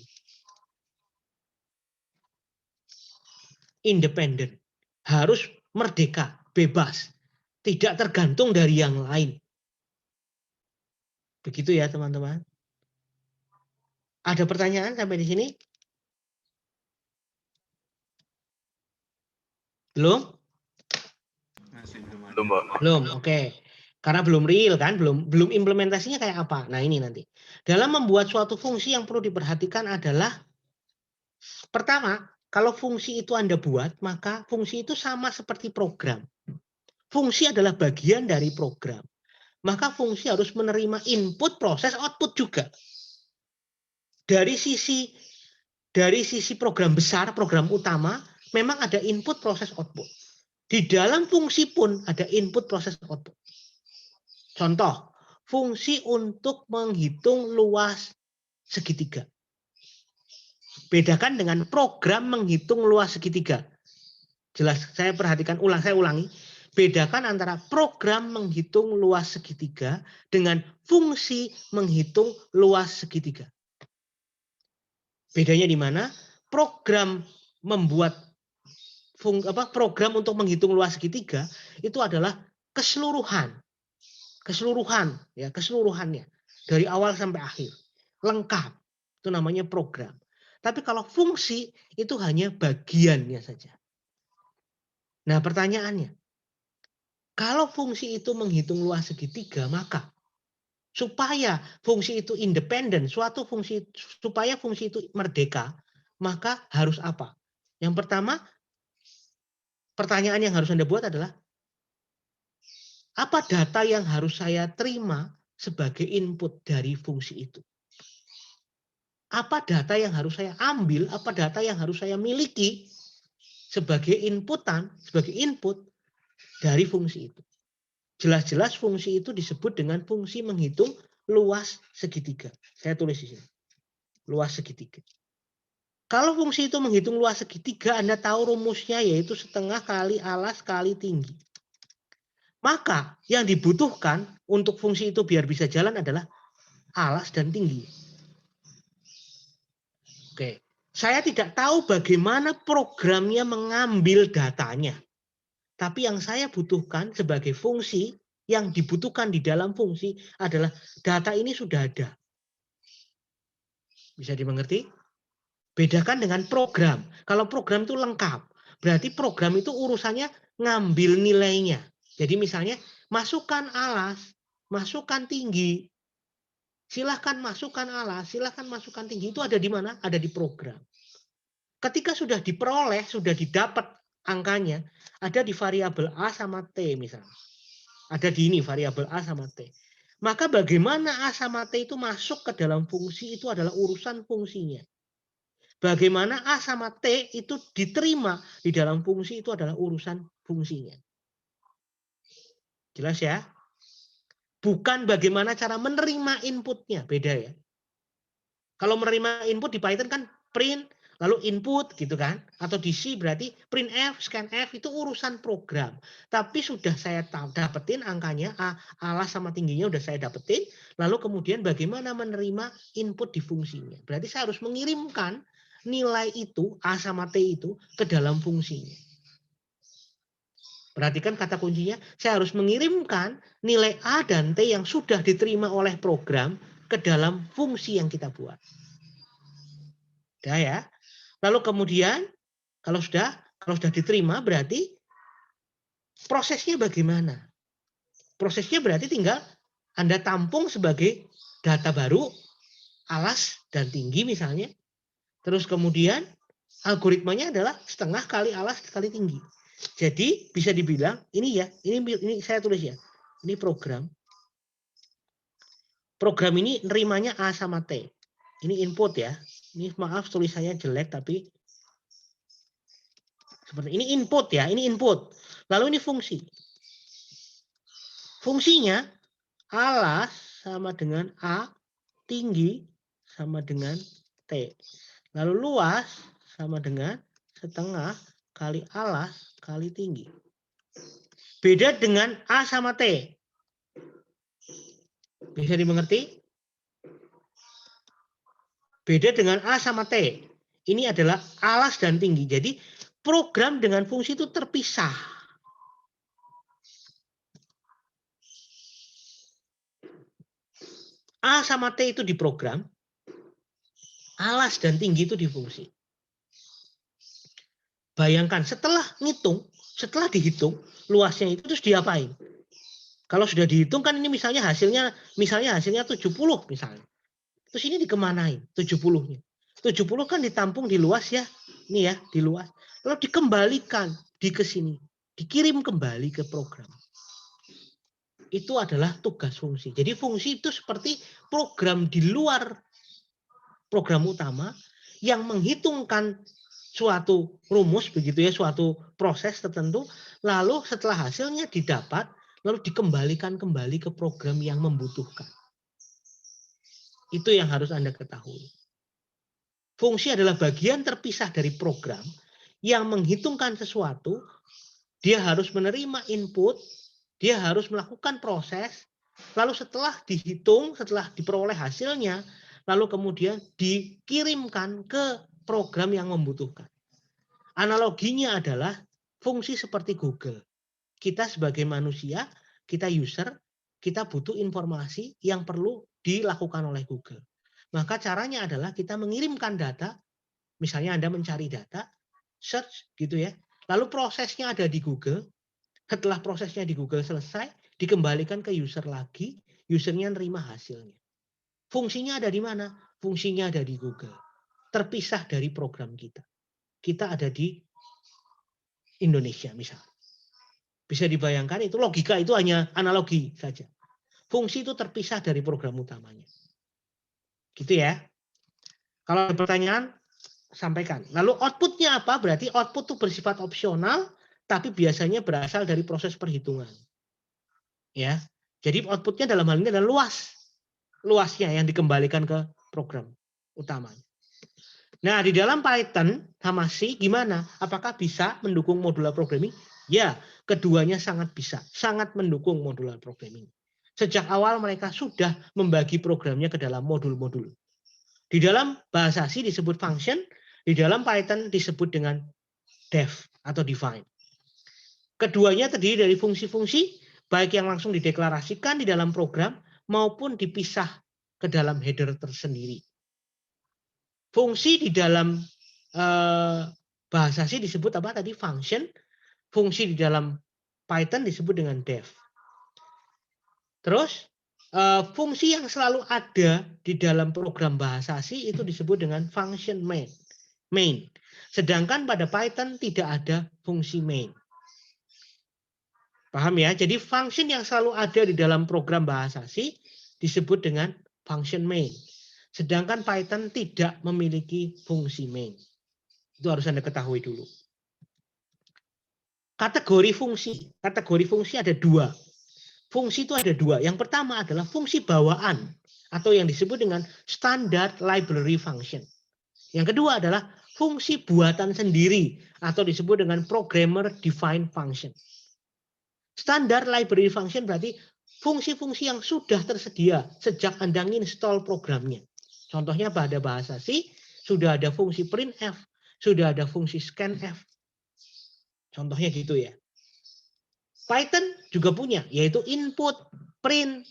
Independen. Harus merdeka, bebas. Tidak tergantung dari yang lain. Begitu ya teman-teman. Ada pertanyaan sampai di sini? Belum? Masih belum ada. Belum, Mbak. Belum, oke. Karena belum real kan, belum implementasinya kayak apa. Nah ini nanti. Dalam membuat suatu fungsi yang perlu diperhatikan adalah, pertama, kalau fungsi itu Anda buat, maka fungsi itu sama seperti program. Fungsi adalah bagian dari program. Maka fungsi harus menerima input, proses, output juga. Dari sisi program besar, program utama, memang ada input, proses, output. Di dalam fungsi pun ada input, proses, output. Contoh, fungsi untuk menghitung luas segitiga. Bedakan dengan program menghitung luas segitiga. Jelas, saya perhatikan saya ulangi. Bedakan antara program menghitung luas segitiga dengan fungsi menghitung luas segitiga. Bedanya di mana? Program membuat program untuk menghitung luas segitiga itu adalah keseluruhannya. dari awal sampai akhir. Lengkap. Itu namanya program. Tapi kalau fungsi itu hanya bagiannya saja. Nah, pertanyaannya, kalau fungsi itu menghitung luas segitiga, maka supaya fungsi itu independen, supaya fungsi itu merdeka, maka harus apa? Yang pertama, pertanyaan yang harus Anda buat adalah, apa data yang harus saya terima sebagai input dari fungsi itu? Apa data yang harus saya ambil, apa data yang harus saya miliki sebagai sebagai input dari fungsi itu? Jelas-jelas fungsi itu disebut dengan fungsi menghitung luas segitiga. Saya tulis di sini. Luas segitiga. Kalau fungsi itu menghitung luas segitiga, Anda tahu rumusnya yaitu setengah kali alas kali tinggi. Maka yang dibutuhkan untuk fungsi itu biar bisa jalan adalah alas dan tinggi. Oke, saya tidak tahu bagaimana programnya mengambil datanya. Tapi yang saya butuhkan sebagai fungsi, yang dibutuhkan di dalam fungsi adalah data ini sudah ada. Bisa dimengerti? Bedakan dengan program. Kalau program itu lengkap. Berarti program itu urusannya ngambil nilainya. Jadi misalnya masukkan alas, masukkan tinggi. Silahkan masukkan alas, silahkan masukkan tinggi. Itu ada di mana? Ada di program. Ketika sudah diperoleh, sudah didapat angkanya, ada di variabel A sama T misalnya. Ada di ini variabel A sama T. Maka bagaimana A sama T itu masuk ke dalam fungsi itu adalah urusan fungsinya. Bagaimana A sama T itu diterima di dalam fungsi itu adalah urusan fungsinya. Jelas ya? Bukan bagaimana cara menerima inputnya. Beda ya. Kalau menerima input di Python kan print, lalu input gitu kan. Atau di C berarti print F, scan F itu urusan program. Tapi sudah saya dapetin angkanya, alas sama tingginya udah saya dapetin. Lalu kemudian bagaimana menerima input di fungsinya. Berarti saya harus mengirimkan nilai itu, A sama T itu, ke dalam fungsinya. Perhatikan kata kuncinya, saya harus mengirimkan nilai A dan T yang sudah diterima oleh program ke dalam fungsi yang kita buat. Udah ya. Lalu kemudian, kalau sudah diterima, berarti prosesnya bagaimana? Prosesnya berarti tinggal Anda tampung sebagai data baru, alas dan tinggi misalnya. Terus kemudian algoritmanya adalah setengah kali alas kali tinggi. Jadi bisa dibilang ini ya, ini saya tulis ya. Ini program. Program ini nerimanya A sama T. Ini input ya. Ini maaf tulisannya jelek tapi seperti ini input ya, ini input. Lalu ini fungsi. Fungsinya alas sama dengan A, tinggi sama dengan T. Lalu luas sama dengan setengah kali alas kali tinggi. Beda dengan A sama T. Bisa dimengerti? Beda dengan A sama T. Ini adalah alas dan tinggi. Jadi program dengan fungsi itu terpisah. A sama T itu di program. Alas dan tinggi itu di fungsi. Bayangkan setelah dihitung luasnya itu terus diapain? Kalau sudah dihitung kan ini misalnya hasilnya 70 misalnya. Terus ini dikemanain 70-nya? 70 kan ditampung di luas ya. Ini ya, di luas. Lalu dikembalikan ke sini, dikirim kembali ke program. Itu adalah tugas fungsi. Jadi fungsi itu seperti program di luar program utama yang menghitungkan suatu rumus begitu ya, suatu proses tertentu, lalu setelah hasilnya didapat, lalu dikembalikan kembali ke program yang membutuhkan. Itu yang harus Anda ketahui. Fungsi adalah bagian terpisah dari program yang menghitungkan sesuatu, dia harus menerima input, dia harus melakukan proses, lalu setelah dihitung, setelah diperoleh hasilnya, lalu kemudian dikirimkan ke program yang membutuhkan. Analoginya adalah fungsi seperti Google. Kita sebagai manusia, kita user, kita butuh informasi yang perlu dilakukan oleh Google. Maka caranya adalah kita mengirimkan data, misalnya Anda mencari data, search gitu ya. Lalu prosesnya ada di Google. Setelah prosesnya di Google selesai, dikembalikan ke user lagi, usernya nerima hasilnya. Fungsinya ada di mana? Fungsinya ada di Google. Terpisah dari program kita. Kita ada di Indonesia misalnya. Bisa dibayangkan itu logika itu hanya analogi saja. Fungsi itu terpisah dari program utamanya. Gitu ya. Kalau ada pertanyaan, sampaikan. Lalu outputnya apa? Berarti output itu bersifat opsional, tapi biasanya berasal dari proses perhitungan. Ya. Jadi outputnya dalam hal ini adalah luasnya yang dikembalikan ke program utamanya. Nah, di dalam Python sama C gimana? Apakah bisa mendukung modular programming? Ya, keduanya sangat bisa, sangat mendukung modular programming. Sejak awal mereka sudah membagi programnya ke dalam modul-modul. Di dalam bahasa C disebut function, di dalam Python disebut dengan def atau define. Keduanya terdiri dari fungsi-fungsi, baik yang langsung dideklarasikan di dalam program maupun dipisah ke dalam header tersendiri. Fungsi di dalam bahasa C disebut apa tadi? Function. Fungsi di dalam Python disebut dengan def. Terus fungsi yang selalu ada di dalam program bahasa C itu disebut dengan function main. Sedangkan pada Python tidak ada fungsi main. Paham ya? Jadi function yang selalu ada di dalam program bahasa C disebut dengan function main. Sedangkan Python tidak memiliki fungsi main. Itu harus Anda ketahui dulu. Kategori fungsi ada dua. Fungsi itu ada dua. Yang pertama adalah fungsi bawaan atau yang disebut dengan standard library function. Yang kedua adalah fungsi buatan sendiri atau disebut dengan programmer defined function. Standard library function berarti fungsi-fungsi yang sudah tersedia sejak Anda install programnya. Contohnya pada bahasa C sudah ada fungsi printf, sudah ada fungsi scanf. Contohnya gitu ya. Python juga punya, yaitu input, print,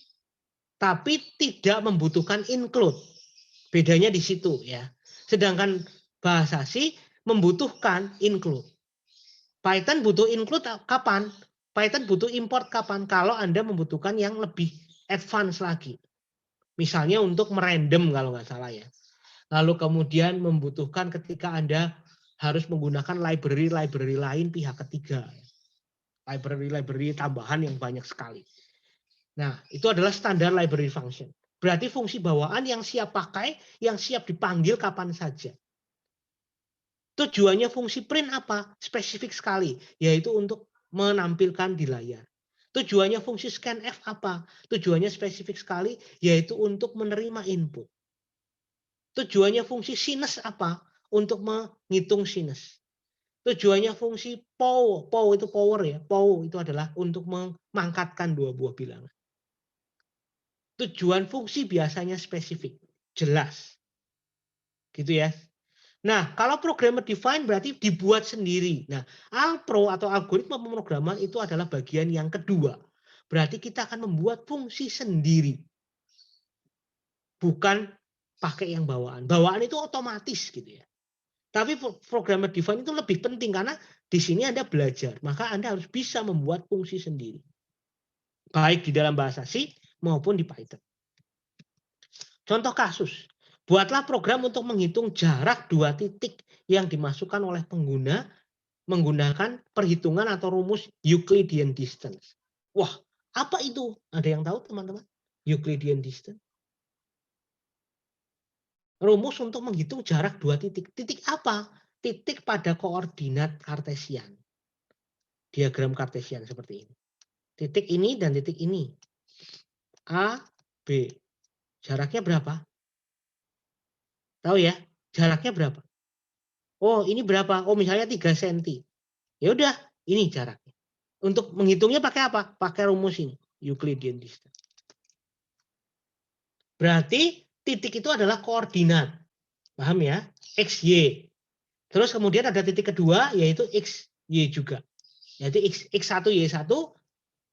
tapi tidak membutuhkan include. Bedanya di situ ya. Sedangkan bahasa C membutuhkan include. Python butuh include kapan? Python butuh import kapan? Kalau Anda membutuhkan yang lebih advance lagi. Misalnya untuk merandom kalau nggak salah ya. Lalu kemudian membutuhkan ketika Anda harus menggunakan library lain pihak ketiga. Library tambahan yang banyak sekali. Nah, itu adalah standar library function. Berarti fungsi bawaan yang siap pakai, yang siap dipanggil kapan saja. Tujuannya fungsi print apa? Spesifik sekali, yaitu untuk menampilkan di layar. Tujuannya fungsi scanf apa? Tujuannya spesifik sekali, yaitu untuk menerima input. Tujuannya fungsi sinus apa? Untuk menghitung sinus. Tujuannya fungsi pow itu power ya. Pow itu adalah untuk memangkatkan dua buah bilangan. Tujuan fungsi biasanya spesifik, jelas. Gitu ya. Nah, kalau programmer define berarti dibuat sendiri. Nah, alpro atau algoritma pemrograman itu adalah bagian yang kedua. Berarti kita akan membuat fungsi sendiri. Bukan pakai yang bawaan. Bawaan itu otomatis gitu ya. Tapi programmer define itu lebih penting karena di sini Anda belajar. Maka Anda harus bisa membuat fungsi sendiri. Baik di dalam bahasa C maupun di Python. Contoh kasus. Buatlah program untuk menghitung jarak dua titik yang dimasukkan oleh pengguna menggunakan perhitungan atau rumus Euclidean distance. Wah, apa itu? Ada yang tahu teman-teman? Euclidean distance. Rumus untuk menghitung jarak dua titik. Titik apa? Titik pada koordinat kartesian. Diagram kartesian seperti ini. Titik ini dan titik ini. A, B. Jaraknya berapa? Tahu ya? Jaraknya berapa? Oh, ini berapa? Oh, misalnya 3 cm. Ya udah, ini jaraknya. Untuk menghitungnya pakai apa? Pakai rumus ini, Euclidean distance. Berarti titik itu adalah koordinat. Paham ya? X, Y. Terus kemudian ada titik kedua yaitu X, Y juga. Yaitu X1, Y1,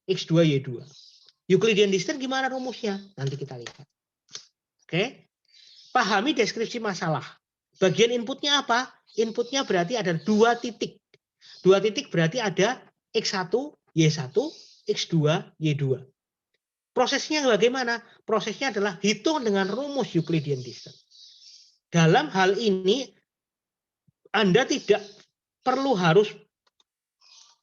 X2, Y2. Euclidean distance gimana rumusnya? Nanti kita lihat. Oke. Pahami deskripsi masalah. Bagian inputnya apa? Inputnya berarti ada 2 titik. 2 titik berarti ada X1, Y1, X2, Y2. Prosesnya bagaimana? Prosesnya adalah hitung dengan rumus Euclidean distance. Dalam hal ini, Anda tidak perlu harus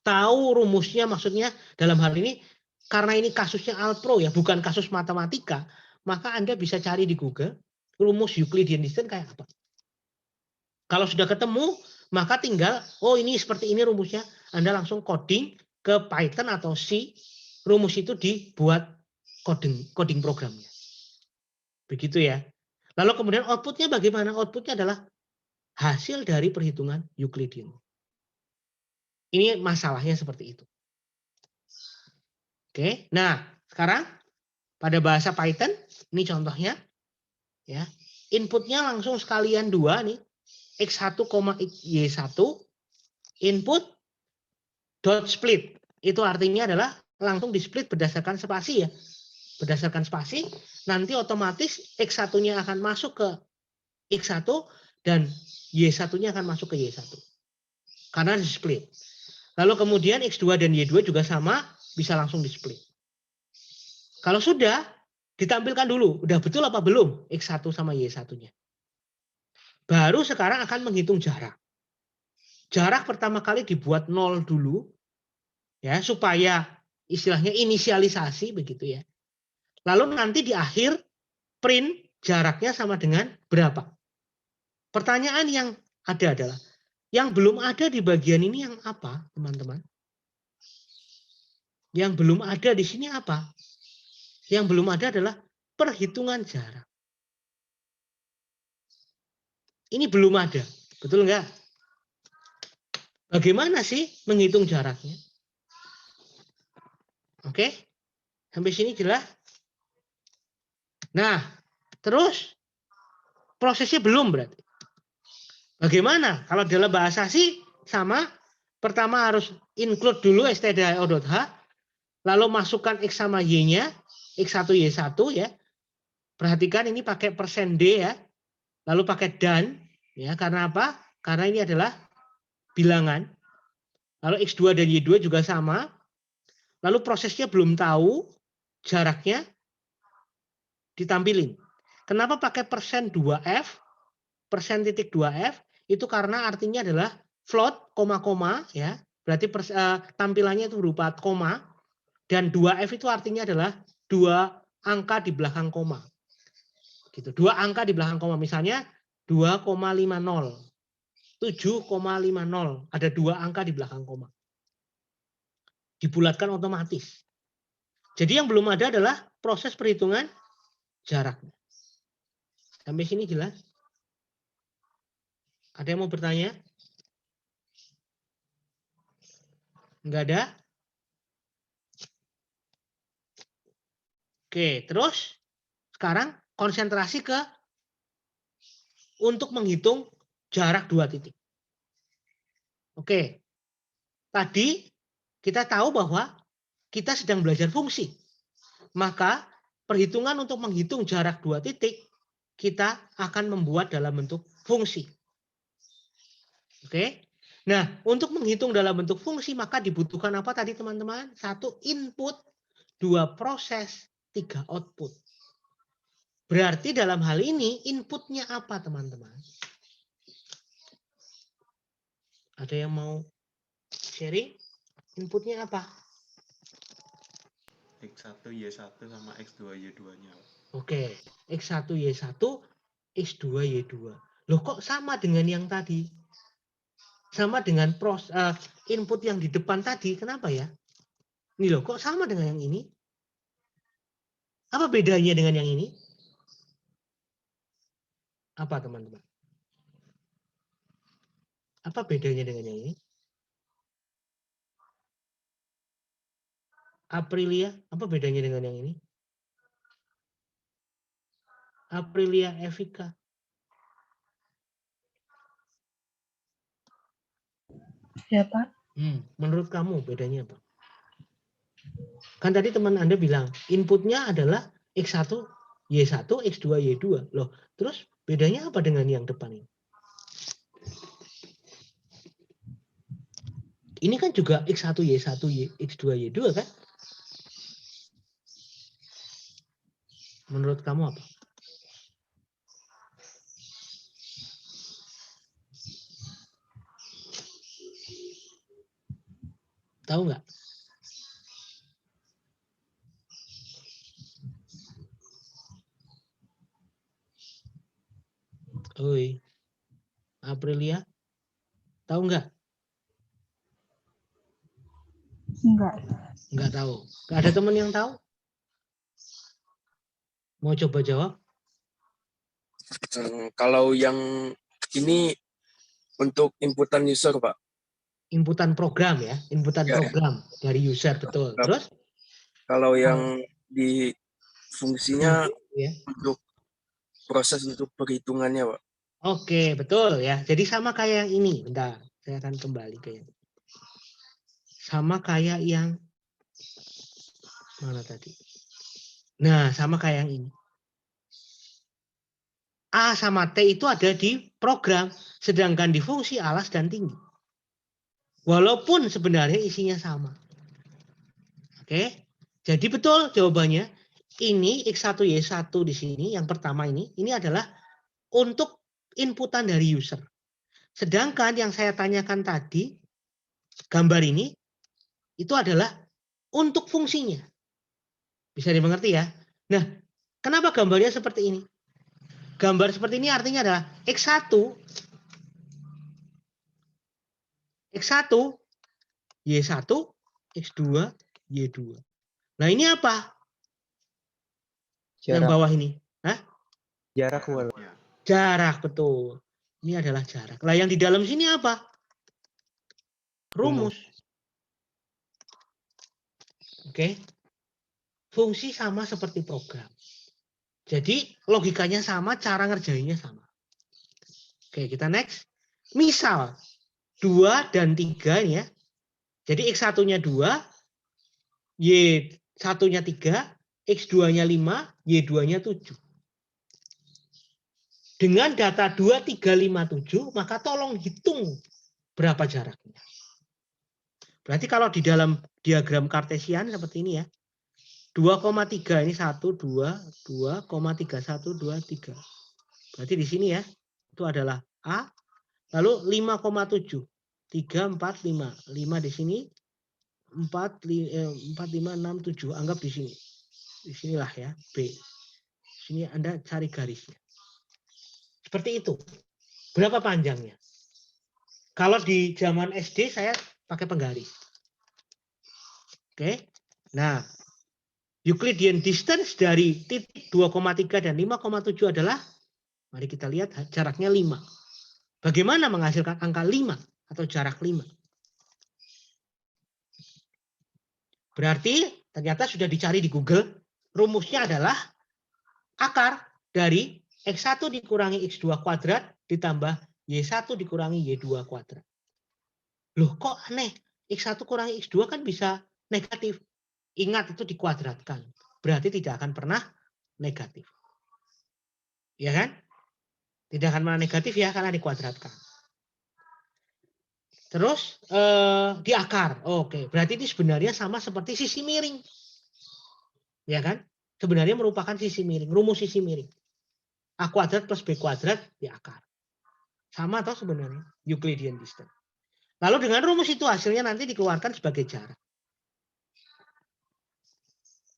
tahu rumusnya, maksudnya dalam hal ini, karena ini kasusnya Alpro ya, bukan kasus matematika, maka Anda bisa cari di Google, rumus Euclidean distance kayak apa. Kalau sudah ketemu, maka tinggal, oh ini seperti ini rumusnya, Anda langsung coding ke Python atau C, rumus itu dibuat coding programnya. Begitu ya. Lalu kemudian outputnya bagaimana? Outputnya adalah hasil dari perhitungan Euclidean. Ini masalahnya seperti itu. Oke, nah sekarang pada bahasa Python, ini contohnya, ya inputnya langsung sekalian 2 nih, X1, Y1, input dot split. Itu artinya adalah langsung di split berdasarkan spasi ya. Berdasarkan spasi, nanti otomatis X1-nya akan masuk ke X1 dan Y1-nya akan masuk ke Y1. Karena di split. Lalu kemudian X2 dan Y2 juga sama, bisa langsung di split. Kalau sudah, ditampilkan dulu, udah betul apa belum X1 sama Y1-nya. Baru sekarang akan menghitung jarak. Jarak pertama kali dibuat 0 dulu, ya supaya istilahnya inisialisasi begitu ya. Lalu nanti di akhir print jaraknya sama dengan berapa. Pertanyaan yang ada adalah, yang belum ada di bagian ini yang apa, teman-teman? Yang belum ada di sini apa? Yang belum ada adalah perhitungan jarak. Ini belum ada, betul enggak? Bagaimana sih menghitung jaraknya? Oke, sampai sini jelas? Nah, terus prosesnya belum berarti. Bagaimana? Kalau dalam bahasa C sama, pertama harus include dulu stdio.h, lalu masukkan X sama Y-nya, X1, Y1 ya. Perhatikan ini pakai %D ya. Lalu pakai dan ya, karena apa? Karena ini adalah bilangan. Lalu X2 dan Y2 juga sama. Lalu prosesnya belum tahu, jaraknya ditampilin. Kenapa pakai %2F? %2F itu karena artinya adalah float, koma-koma ya. Berarti tampilannya itu berupa koma. Dan 2F itu artinya adalah 2 angka di belakang koma. Gitu. 2 angka di belakang koma. Misalnya 2,50. 7,50. Ada 2 angka di belakang koma. Dibulatkan otomatis. Jadi yang belum ada adalah proses perhitungan jaraknya. Sampai sini jelas? Ada yang mau bertanya? Enggak ada? Oke, terus sekarang konsentrasi ke untuk menghitung jarak 2 titik. Oke. Tadi kita tahu bahwa kita sedang belajar fungsi. Maka perhitungan untuk menghitung jarak 2 titik kita akan membuat dalam bentuk fungsi. Oke. Nah, untuk menghitung dalam bentuk fungsi maka dibutuhkan apa tadi teman-teman? 1 input, 2 proses, 3 output. Berarti dalam hal ini inputnya apa teman-teman? Ada yang mau sharing? Inputnya apa? X1, Y1 sama X2, Y2-nya. Oke, X1, Y1, X2, Y2. Loh kok sama dengan yang tadi? Sama dengan input yang di depan tadi, kenapa ya? Ini loh, kok sama dengan yang ini? Apa bedanya dengan yang ini? Apa teman-teman? Apa bedanya dengan yang ini? Aprilia, apa bedanya dengan yang ini? Aprilia Evika. Ya, Pak. Menurut kamu bedanya apa? Kan tadi teman Anda bilang inputnya adalah X1, Y1, X2, Y2. Loh, terus bedanya apa dengan yang depan ini? Ini kan juga X1, Y1, X2, Y2 kan? Menurut kamu apa? Tahu nggak? Oi, Aprilia, tahu nggak? Enggak. Nggak tahu. Nggak ada teman yang tahu? Mau coba jawab? Kalau yang ini untuk inputan user, Pak. Inputan program ya, inputan Ya, program dari user, betul. program. Terus? Kalau yang di fungsinya Ya. untuk proses untuk perhitungannya, Pak. Oke, betul ya. Jadi sama kayak yang ini. Bentar, saya akan kembali ke yang sama kayak yang mana tadi? Nah, sama kayak yang ini. A sama T itu ada di program, sedangkan di fungsi alas dan tinggi. Walaupun sebenarnya isinya sama. Oke, jadi betul jawabannya. Ini X1, Y1 di sini, yang pertama ini adalah untuk inputan dari user. Sedangkan yang saya tanyakan tadi, gambar ini, itu adalah untuk fungsinya. Bisa dimengerti ya? Nah, kenapa gambarnya seperti ini? Gambar seperti ini artinya adalah X1, Y1, X2, Y2. Nah ini apa? Yang Jarak. bawah ini. Hah? Jarak, Wal. Ya. Jarak, betul. Ini adalah jarak. Nah yang di dalam sini apa? Rumus. Oke. Fungsi sama seperti program. Jadi logikanya sama, cara ngerjainnya sama. Oke, kita next. Misal 2 dan 3 ini ya. Jadi X1-nya 2, Y1-nya 3, X2-nya 5, Y2-nya 7. Dengan data 2, 3, 5, 7, maka tolong hitung berapa jaraknya. Berarti kalau di dalam diagram kartesian seperti ini ya. 2,3 ini 1, 2, 2,3, 1, 2, 3. Berarti di sini ya, itu adalah A. Lalu 5,7. 3, 4, 5. 5 di sini. 4, 5, 6, 7. Anggap di sini. Di sinilah ya, B. Di sini Anda cari garisnya. Seperti itu. Berapa panjangnya? Kalau di zaman SD saya pakai penggaris. Oke. Nah, Euclidean distance dari titik 2,3 dan 5,7 adalah, mari kita lihat jaraknya 5. Bagaimana menghasilkan angka 5 atau jarak 5? Berarti ternyata sudah dicari di Google. Rumusnya adalah akar dari X1 dikurangi X2 kuadrat ditambah Y1 dikurangi Y2 kuadrat. Loh kok aneh? X1 kurangi X2 kan bisa negatif. Ingat itu dikuadratkan. Berarti tidak akan pernah negatif. Ya kan? Tidak akan pernah negatif ya karena dikuadratkan. Terus di akar. Oke, berarti ini sebenarnya sama seperti sisi miring. Ya kan? Sebenarnya merupakan sisi miring, rumus sisi miring. A kuadrat plus B kuadrat di akar. Sama atau sebenarnya Euclidean distance. Lalu dengan rumus itu hasilnya nanti dikeluarkan sebagai jarak.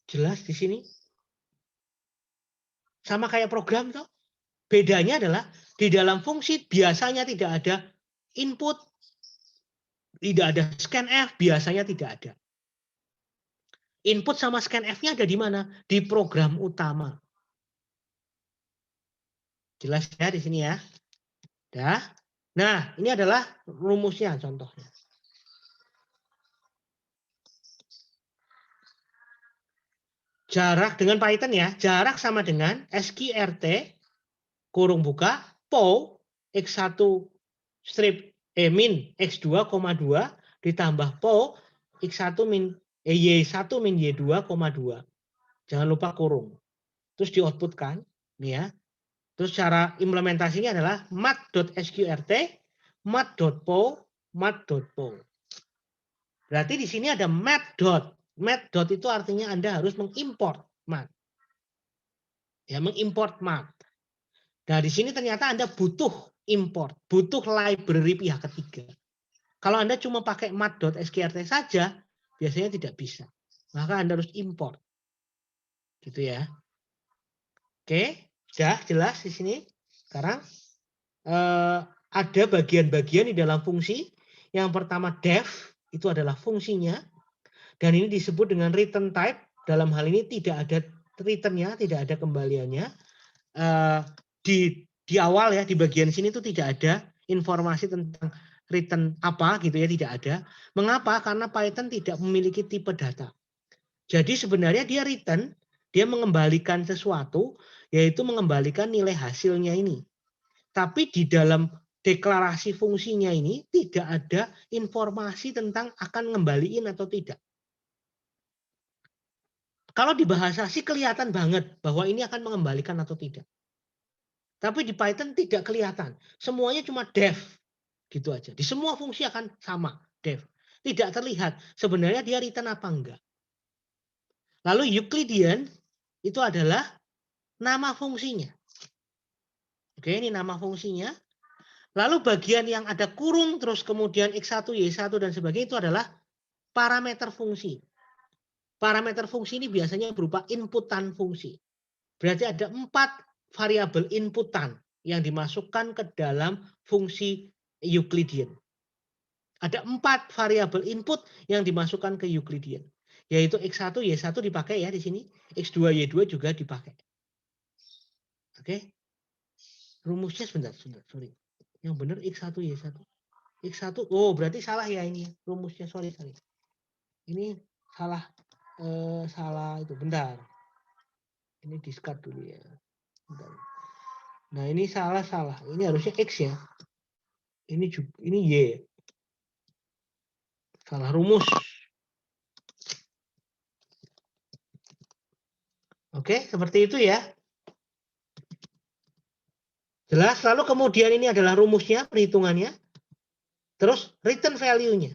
Jelas di sini? Sama kayak program toh. Bedanya adalah di dalam fungsi biasanya tidak ada input, tidak ada scanf, biasanya tidak ada. Input sama scanf-nya ada di mana? Di program utama. Jelas ya di sini ya. Dah. Nah, ini adalah rumusnya contohnya. Jarak dengan Python ya, jarak sama dengan SQRT kurung buka POW X1 strip min X2,2 ditambah POW X1 min Y1 min Y2,2. Jangan lupa kurung. terus di-outputkan, nih ya. Terus cara implementasinya adalah mat.sqrt, mat.po, mat.po. Berarti di sini ada mat. Mat itu artinya Anda harus mengimport mat. Ya, mengimport mat. Nah, di sini ternyata Anda butuh import, butuh library pihak ketiga. Kalau Anda cuma pakai mat.sqrt saja, biasanya tidak bisa. Maka Anda harus import. Gitu ya. Oke, sudah jelas di sini. Sekarang ada bagian-bagian di dalam fungsi. Yang pertama def, itu adalah fungsinya. Dan ini disebut dengan return type. Dalam hal ini tidak ada returnnya, tidak ada kembaliannya. Di awal ya, di bagian sini itu tidak ada informasi tentang return apa gitu ya, tidak ada. Mengapa? Karena Python tidak memiliki tipe data. Jadi sebenarnya dia return, dia mengembalikan sesuatu, yaitu mengembalikan nilai hasilnya ini. Tapi di dalam deklarasi fungsinya ini tidak ada informasi tentang akan ngembaliin atau tidak. Kalau di bahasa sih kelihatan banget bahwa ini akan mengembalikan atau tidak. Tapi di Python tidak kelihatan. Semuanya cuma def. Gitu aja. Di semua fungsi akan sama, def. Tidak terlihat sebenarnya dia return apa enggak. Lalu Euclidean itu adalah nama fungsinya. Oke, ini nama fungsinya. Lalu bagian yang ada kurung terus kemudian X1, Y1 dan sebagainya itu adalah parameter fungsi. Parameter fungsi ini biasanya berupa inputan fungsi. Berarti ada 4 variabel inputan yang dimasukkan ke dalam fungsi Euclidean. Ada 4 variabel input yang dimasukkan ke Euclidean. Yaitu X1, Y1 dipakai ya di sini. X2, Y2 juga dipakai. Oke. Rumusnya sebentar, sorry. Yang benar X1, Y1. X1, oh berarti salah ya ini rumusnya, sorry. Ini salah, salah itu, bentar. Ini discard dulu ya. Bentar. Nah ini salah. Ini harusnya X ya. Ini Y. Salah rumus. Oke, seperti itu ya. Jelas, lalu kemudian ini adalah rumusnya, perhitungannya. Terus return value-nya.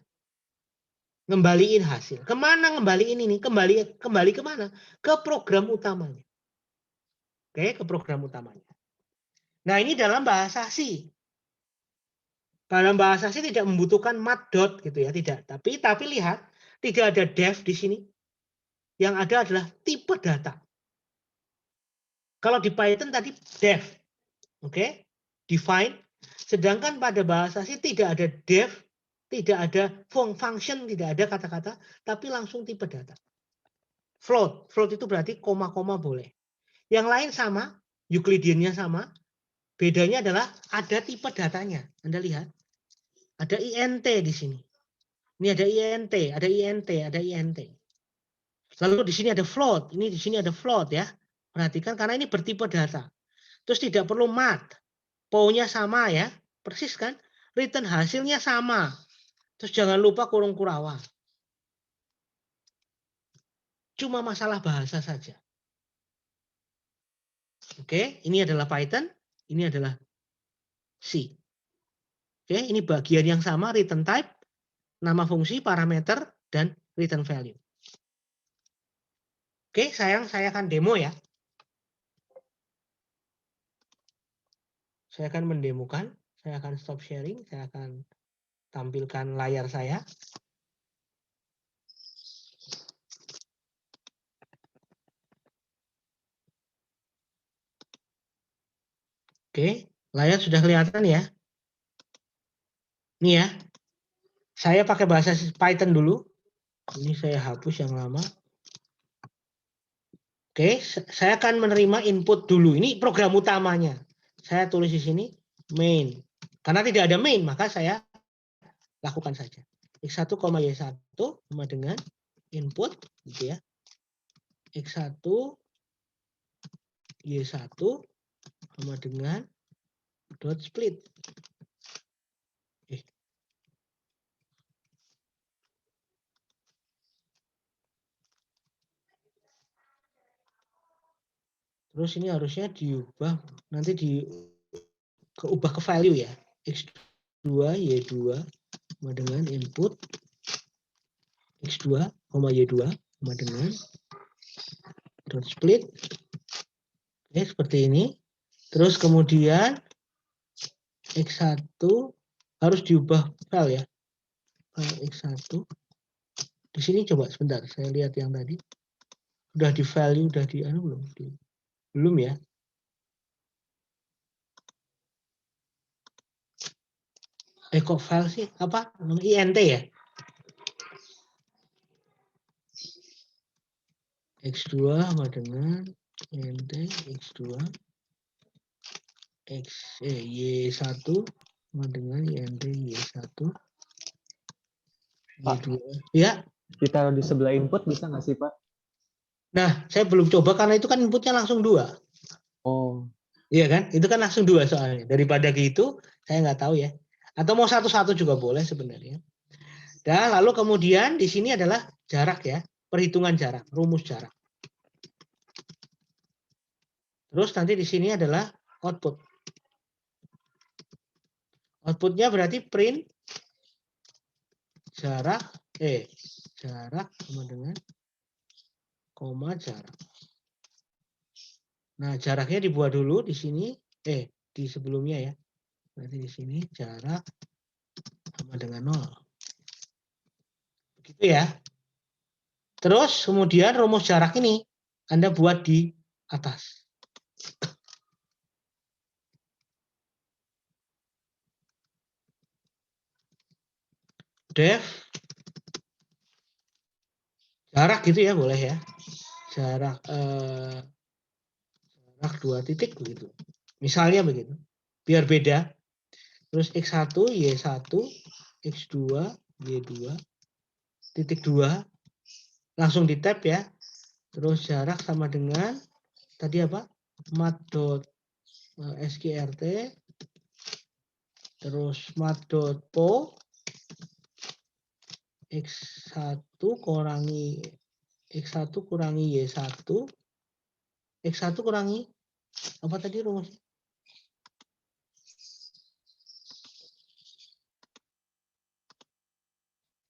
Ngembaliin hasil. Kemana ngembaliin ini? Kembali kemana? Ke program utamanya. Oke, ke program utamanya. Nah ini dalam bahasa C. Dalam bahasa C tidak membutuhkan mat dot gitu ya, tidak. Tapi lihat, tidak ada def di sini. Yang ada adalah tipe data. Kalau di Python tadi def. Oke, define. Sedangkan pada bahasa C tidak ada def, tidak ada function, tidak ada kata-kata, tapi langsung tipe data. Float itu berarti koma-koma boleh. Yang lain sama, Euclidean-nya sama. Bedanya adalah ada tipe datanya. Anda lihat, ada int di sini. Ini ada int, ada int, ada int. Lalu di sini ada float, ini di sini ada float ya. Perhatikan karena ini bertipe data. Terus tidak perlu mat. Po-nya sama ya, persis kan? Return hasilnya sama. Terus jangan lupa kurung kurawa. Cuma masalah bahasa saja. Oke, ini adalah Python, ini adalah C. Oke, ini bagian yang sama, return type, nama fungsi, parameter, dan return value. Oke, saya akan demo ya. Saya akan mendemokan, saya akan stop sharing, saya akan tampilkan layar saya. Oke, layar sudah kelihatan ya. Ini ya, saya pakai bahasa Python dulu. Ini saya hapus yang lama. Oke, saya akan menerima input dulu. Ini program utamanya. Saya tulis di sini main. Karena tidak ada main, maka saya lakukan saja. X1, Y1 sama dengan input gitu ya. X1, Y1 sama dengan dot split. Terus ini harusnya diubah, nanti keubah ke value ya. X2, Y2 sama dengan input X2, Y2 sama dengan dot split. Oke, seperti ini. Terus kemudian X1 harus diubah file ya. File X1. Di sini coba sebentar, saya lihat yang tadi. Udah di value, udah di belum? Belum ya. Kok file sih? Apa? INT ya? X2 sama dengan INT X2 Y1 sama dengan INT Y1 Y2. Ya. Ditaruh di sebelah input bisa nggak sih, Pak? Nah, saya belum coba karena itu kan inputnya langsung 2. Oh, Iya kan? Itu kan langsung 2 soalnya. Daripada gitu, saya nggak tahu ya. Atau mau satu-satu juga boleh sebenarnya. Dan lalu kemudian di sini adalah jarak ya. Perhitungan jarak, rumus jarak. Terus nanti di sini adalah output. Outputnya berarti print jarak, jarak sama dengan koma jarak. Nah, jaraknya dibuat dulu di sini, di sebelumnya ya. Berarti di sini jarak sama dengan 0. Begitu ya. Terus kemudian rumus jarak ini Anda buat di atas. Def jarak gitu ya, boleh ya. Jarak jarak 2 titik begitu. Misalnya begitu. Biar beda. Terus X1, Y1, X2, Y2, titik 2. Langsung di tab ya. Terus jarak sama dengan tadi apa? mat.sqrt. Terus mat.po. X1 kurangi Y1. X1 kurangi apa tadi rumusnya?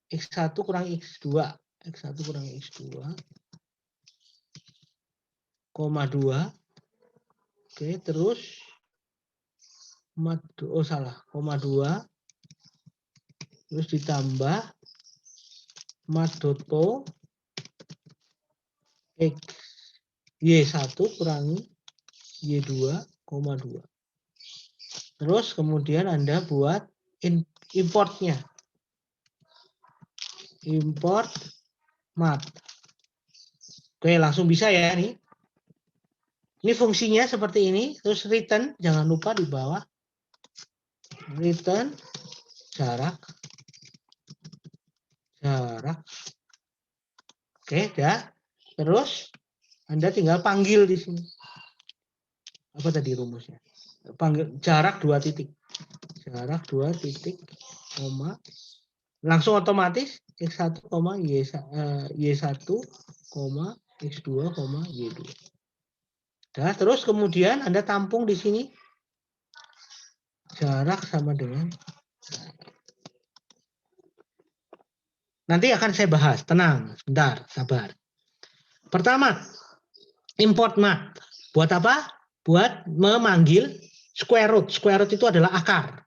X1 kurangi X2. X1 kurangi X2. Koma 2. Oke, terus koma 2. Terus ditambah mat.po X Y1 kurangi Y2, koma 2. Terus kemudian Anda buat importnya. Import mat. Oke, langsung bisa ya nih. Ini fungsinya seperti ini. Terus return, jangan lupa di bawah. Return jarak. Oke, dah. Terus Anda tinggal panggil di sini. Apa tadi rumusnya? Panggil jarak 2 titik. Jarak 2 titik, koma. Langsung otomatis X1, Y1, X2, Y2. Nah, terus kemudian Anda tampung di sini jarak sama dengan. Nanti akan saya bahas, tenang, sebentar, sabar. Pertama, import mat. Buat apa? Buat memanggil square root. Square root itu adalah akar.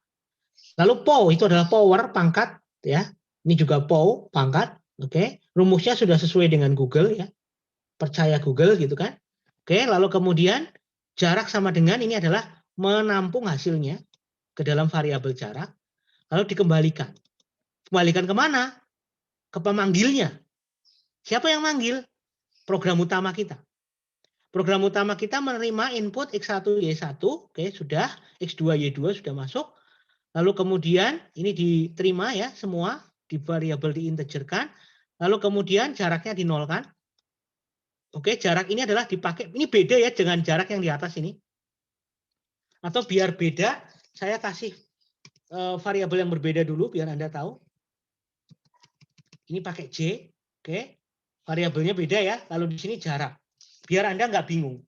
Lalu po itu adalah power, pangkat, ya. Ini juga po, pangkat, oke. Rumusnya sudah sesuai dengan Google ya. Percaya Google gitu kan. Oke, lalu kemudian jarak sama dengan ini adalah menampung hasilnya ke dalam variabel jarak, lalu dikembalikan. Kembalikan kemana? Ke pemanggilnya. Siapa yang manggil? Program utama kita. Program utama kita menerima input X1, Y1, oke, sudah. X2, Y2 sudah masuk. Lalu kemudian ini diterima ya semua, di variabel diintegerkan. Lalu kemudian jaraknya dinolkan. Oke, jarak ini adalah dipakai, ini beda ya dengan jarak yang di atas ini. Atau biar beda, saya kasih variabel yang berbeda dulu biar Anda tahu. Ini pakai J, oke. Variabelnya beda ya, lalu di sini jarak. Biar Anda nggak bingung.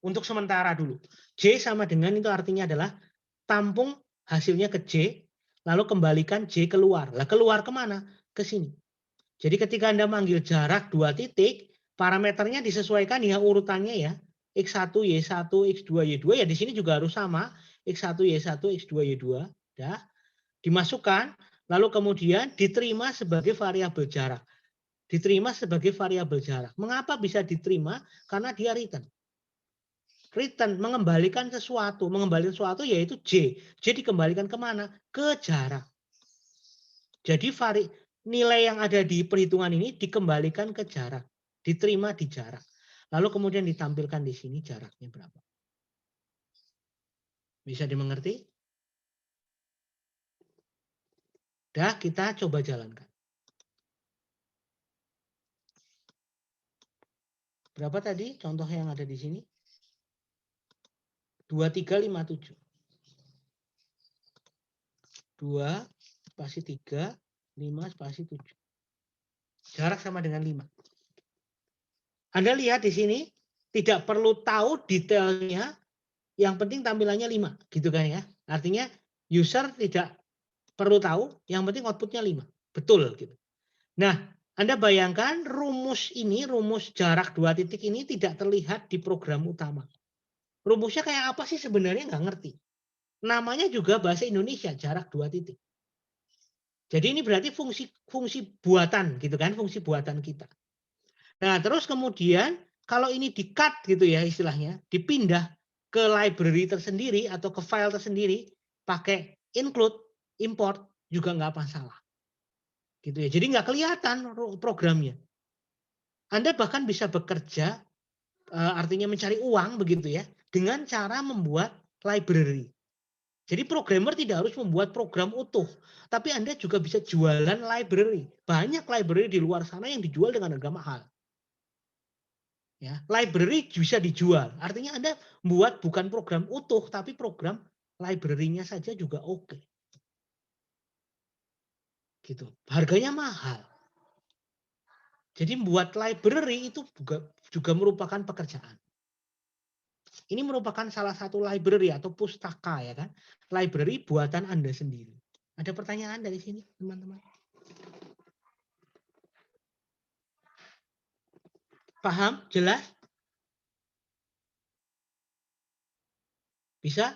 Untuk sementara dulu. J sama dengan itu artinya adalah tampung hasilnya ke J, lalu kembalikan J keluar. Lah keluar kemana? Ke sini. Jadi ketika Anda manggil jarak 2 titik, parameternya disesuaikan ya urutannya ya. X1, Y1, X2, Y2 ya di sini juga harus sama. X1, Y1, X2, Y2. Ya. Dimasukkan, lalu kemudian diterima sebagai variabel jarak. Diterima sebagai variabel jarak. Mengapa bisa diterima? Karena dia return. Return, mengembalikan sesuatu. Mengembalikan sesuatu yaitu J. J dikembalikan kemana? Ke jarak. Jadi nilai yang ada di perhitungan ini dikembalikan ke jarak. Diterima di jarak. Lalu kemudian ditampilkan di sini jaraknya berapa. Bisa dimengerti? Dah, kita coba jalankan. Berapa tadi contoh yang ada di sini? 2357. 2 spasi 3, 5 spasi 7. Jarak sama dengan 5. Anda lihat di sini tidak perlu tahu detailnya, yang penting tampilannya 5, gitu kan ya. Artinya user tidak perlu tahu, yang penting outputnya 5. Betul gitu. Nah, Anda bayangkan rumus ini, rumus jarak 2 titik ini tidak terlihat di program utama. Rumusnya kayak apa sih sebenarnya nggak ngerti. Namanya juga bahasa Indonesia, jarak 2 titik. Jadi ini berarti fungsi buatan gitu kan, fungsi buatan kita. Nah, terus kemudian kalau ini di-cut gitu ya istilahnya, dipindah ke library tersendiri atau ke file tersendiri, pakai include, import juga nggak masalah. Gitu ya. Jadi nggak kelihatan programnya. Anda bahkan bisa bekerja, artinya mencari uang begitu ya, dengan cara membuat library. Jadi programmer tidak harus membuat program utuh, tapi Anda juga bisa jualan library. Banyak library di luar sana yang dijual dengan harga mahal. Ya, library bisa dijual. Artinya Anda buat bukan program utuh, tapi program library-nya saja juga oke. Gitu. Harganya mahal. Jadi buat library itu juga merupakan pekerjaan. Ini merupakan salah satu library atau pustaka ya kan. Library buatan Anda sendiri. Ada pertanyaan dari sini, teman-teman? Paham? Jelas? Bisa?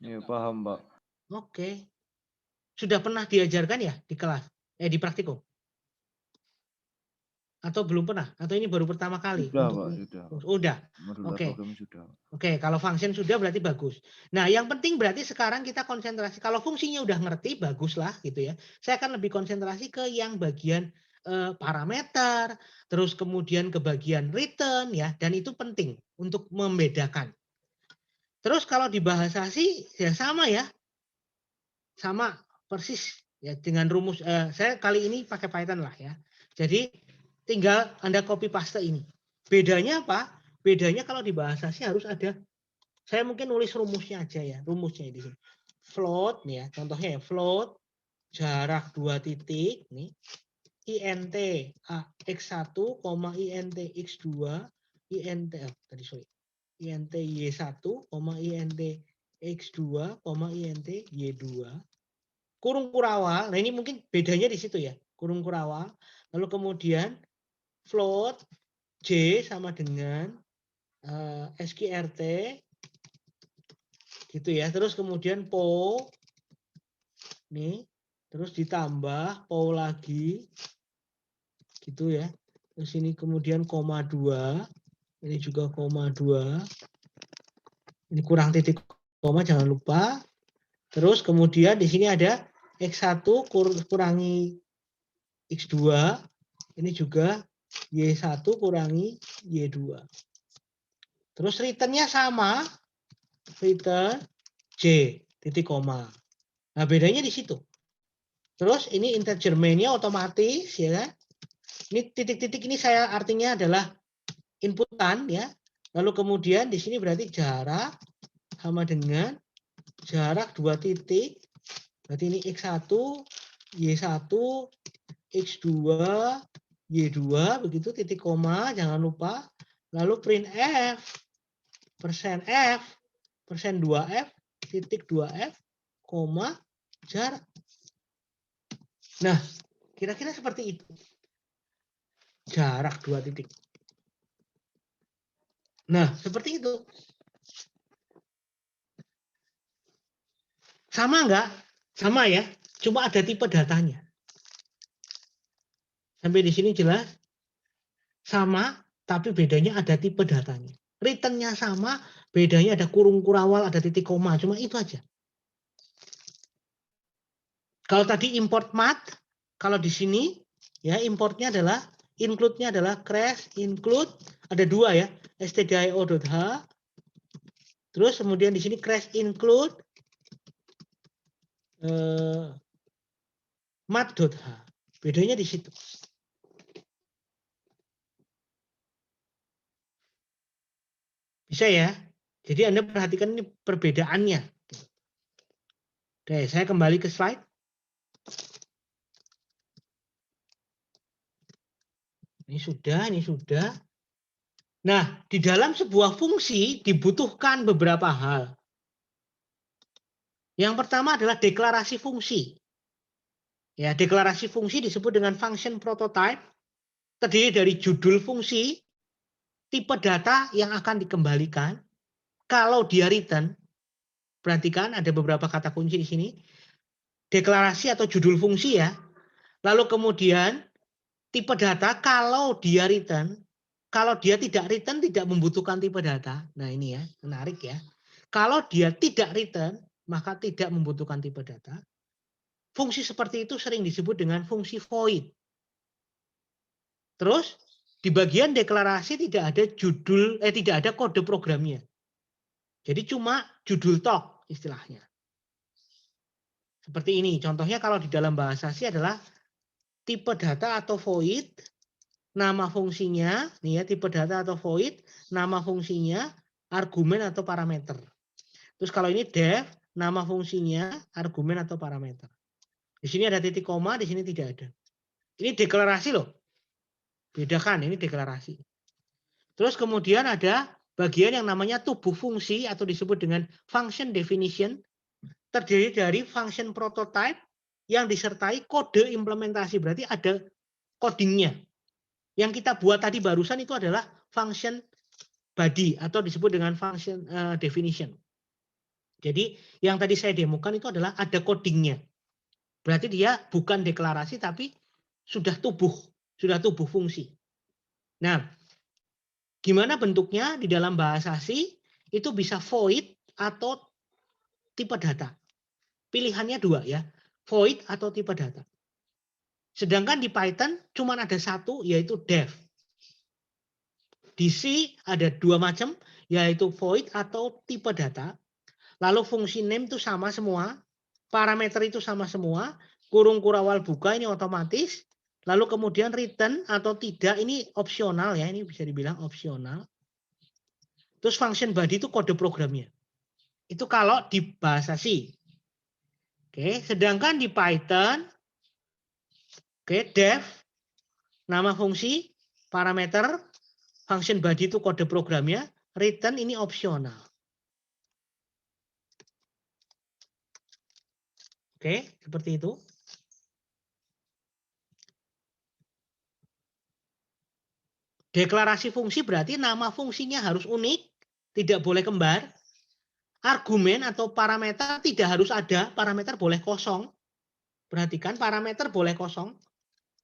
Iya paham, Pak. Oke. Sudah pernah diajarkan ya di kelas? Di praktikum? Atau belum pernah? Atau ini baru pertama kali? Sudah, Pak, sudah. Udah. Modular Oke. program sudah. Oke, kalau function sudah berarti bagus. Nah, yang penting berarti sekarang kita konsentrasi. Kalau fungsinya udah ngerti, baguslah gitu ya. Saya akan lebih konsentrasi ke yang bagian parameter, terus kemudian ke bagian return ya, dan itu penting untuk membedakan. Terus kalau di bahasa C ya sama ya. Sama persis ya dengan rumus saya kali ini pakai Python lah ya. Jadi tinggal Anda copy paste ini. Bedanya apa? Bedanya kalau di bahasa C harus ada, saya mungkin nulis rumusnya aja ya, rumusnya di sini. Float nih ya, contohnya ya float jarak 2 titik nih int x1, int x2, int int y1, int x2, int y2. Kurung kurawal. Nah, ini mungkin bedanya di situ ya. Kurung kurawal. Lalu kemudian float j sama dengan sqrt gitu ya. Terus kemudian po nih, terus ditambah po lagi gitu ya. Terus ini kemudian koma 2, ini juga koma 2. Ini kurang titik koma jangan lupa. Terus kemudian di sini ada x1 kurangi x2, ini juga y1 kurangi y2. Terus returnnya sama, return j titik koma. Nah bedanya di situ. Terus ini integer main-nya otomatis ya kan. Ini titik-titik ini saya artinya adalah inputan ya. Lalu kemudian di sini berarti jarak sama dengan jarak 2 titik. Berarti ini x1, y1, x2, y2 begitu titik koma jangan lupa. Lalu printf persen F, persen 2F, titik 2F, koma, jarak. Nah, kira-kira seperti itu. Jarak 2 titik. Nah, seperti itu. Sama enggak? Sama ya. Cuma ada tipe datanya. Sampai di sini jelas? Sama, tapi bedanya ada tipe datanya. Returnnya sama, bedanya ada kurung kurawal, ada titik koma. Cuma itu aja. Kalau tadi import mat, kalau di sini ya importnya adalah include-nya adalah crash include, ada 2 ya, stdio.h, terus kemudian di sini crash include mat.h. Bedanya di situ. Bisa ya? Jadi Anda perhatikan ini perbedaannya. Oke, saya kembali ke slide. Ini sudah. Nah, di dalam sebuah fungsi dibutuhkan beberapa hal. Yang pertama adalah deklarasi fungsi. Ya, deklarasi fungsi disebut dengan function prototype, terdiri dari judul fungsi, tipe data yang akan dikembalikan. Kalau dia return, perhatikan ada beberapa kata kunci di sini. Deklarasi atau judul fungsi ya. Lalu kemudian tipe data kalau dia return, kalau dia tidak return tidak membutuhkan tipe data. Nah ini ya, menarik ya. Kalau dia tidak return, maka tidak membutuhkan tipe data. Fungsi seperti itu sering disebut dengan fungsi void. Terus di bagian deklarasi tidak ada tidak ada kode programnya. Jadi cuma judul tok istilahnya. Seperti ini. Contohnya kalau di dalam bahasa C adalah tipe data atau void, nama fungsinya, nih ya tipe data atau void, nama fungsinya, argumen atau parameter. Terus kalau ini def, nama fungsinya, argumen atau parameter. Di sini ada titik koma, di sini tidak ada. Ini deklarasi loh. Bedakan, ini deklarasi. Terus kemudian ada bagian yang namanya tubuh fungsi atau disebut dengan function definition. Terdiri dari function prototype yang disertai kode implementasi. Berarti ada codingnya. Yang kita buat tadi barusan itu adalah function body atau disebut dengan function definition. Jadi yang tadi saya demokan itu adalah ada codingnya. Berarti dia bukan deklarasi tapi sudah tubuh fungsi. Nah, gimana bentuknya di dalam bahasa C? Itu bisa void atau tipe data. Pilihannya 2 ya, void atau tipe data. Sedangkan di Python cuma ada 1 yaitu def. Di C ada 2 macam yaitu void atau tipe data. Lalu fungsi name itu sama semua, parameter itu sama semua, kurung kurawal buka ini otomatis, lalu kemudian return atau tidak ini opsional ya, ini bisa dibilang opsional. Terus function body itu kode programnya. Itu kalau di bahasa C. Oke, sedangkan di Python, oke, def, nama fungsi, parameter, function body itu kode programnya, return ini opsional. Oke, seperti itu. Deklarasi fungsi berarti nama fungsinya harus unik, tidak boleh kembar. Argumen atau parameter tidak harus ada, parameter boleh kosong. Perhatikan parameter boleh kosong.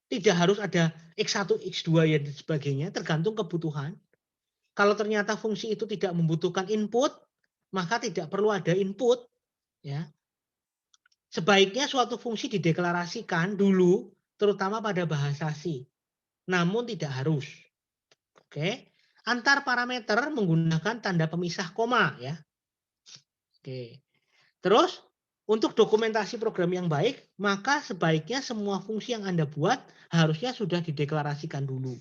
Tidak harus ada X1, X2 dan sebagainya, tergantung kebutuhan. Kalau ternyata fungsi itu tidak membutuhkan input, maka tidak perlu ada input. Ya. Sebaiknya suatu fungsi dideklarasikan dulu, terutama pada bahasa C. Namun tidak harus. Oke. Antar parameter menggunakan tanda pemisah koma ya. Oke. Terus untuk dokumentasi program yang baik, maka sebaiknya semua fungsi yang Anda buat harusnya sudah dideklarasikan dulu.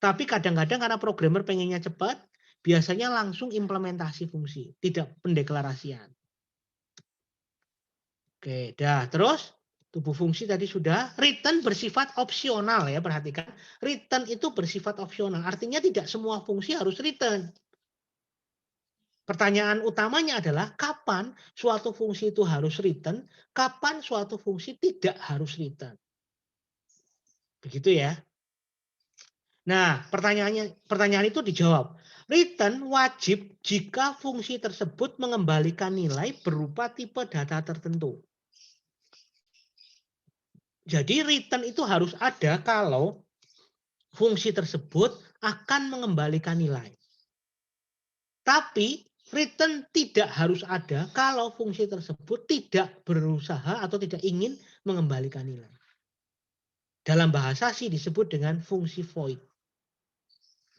Tapi kadang-kadang karena programmer pengennya cepat, biasanya langsung implementasi fungsi, tidak pendeklarasian. Oke, dah. Terus tubuh fungsi tadi sudah. Return bersifat opsional ya, perhatikan. Return itu bersifat opsional, artinya tidak semua fungsi harus return. Pertanyaan utamanya adalah kapan suatu fungsi itu harus return, kapan suatu fungsi tidak harus return. Begitu ya. Nah, pertanyaan itu dijawab. Return wajib jika fungsi tersebut mengembalikan nilai berupa tipe data tertentu. Jadi return itu harus ada kalau fungsi tersebut akan mengembalikan nilai. Tapi return tidak harus ada kalau fungsi tersebut tidak berusaha atau tidak ingin mengembalikan nilai. Dalam bahasa C disebut dengan fungsi void.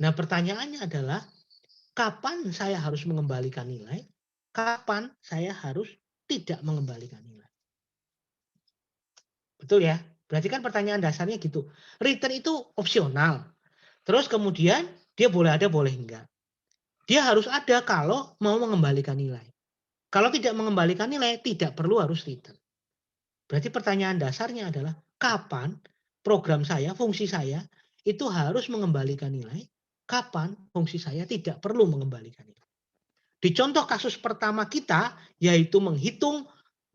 Nah, pertanyaannya adalah kapan saya harus mengembalikan nilai? Kapan saya harus tidak mengembalikan nilai? Betul ya? Berarti kan pertanyaan dasarnya gitu. Return itu opsional. Terus kemudian dia boleh ada, boleh enggak. Dia harus ada kalau mau mengembalikan nilai. Kalau tidak mengembalikan nilai, tidak perlu harus return. Berarti pertanyaan dasarnya adalah kapan program saya, fungsi saya, itu harus mengembalikan nilai, kapan fungsi saya tidak perlu mengembalikan nilai. Di contoh kasus pertama kita, yaitu menghitung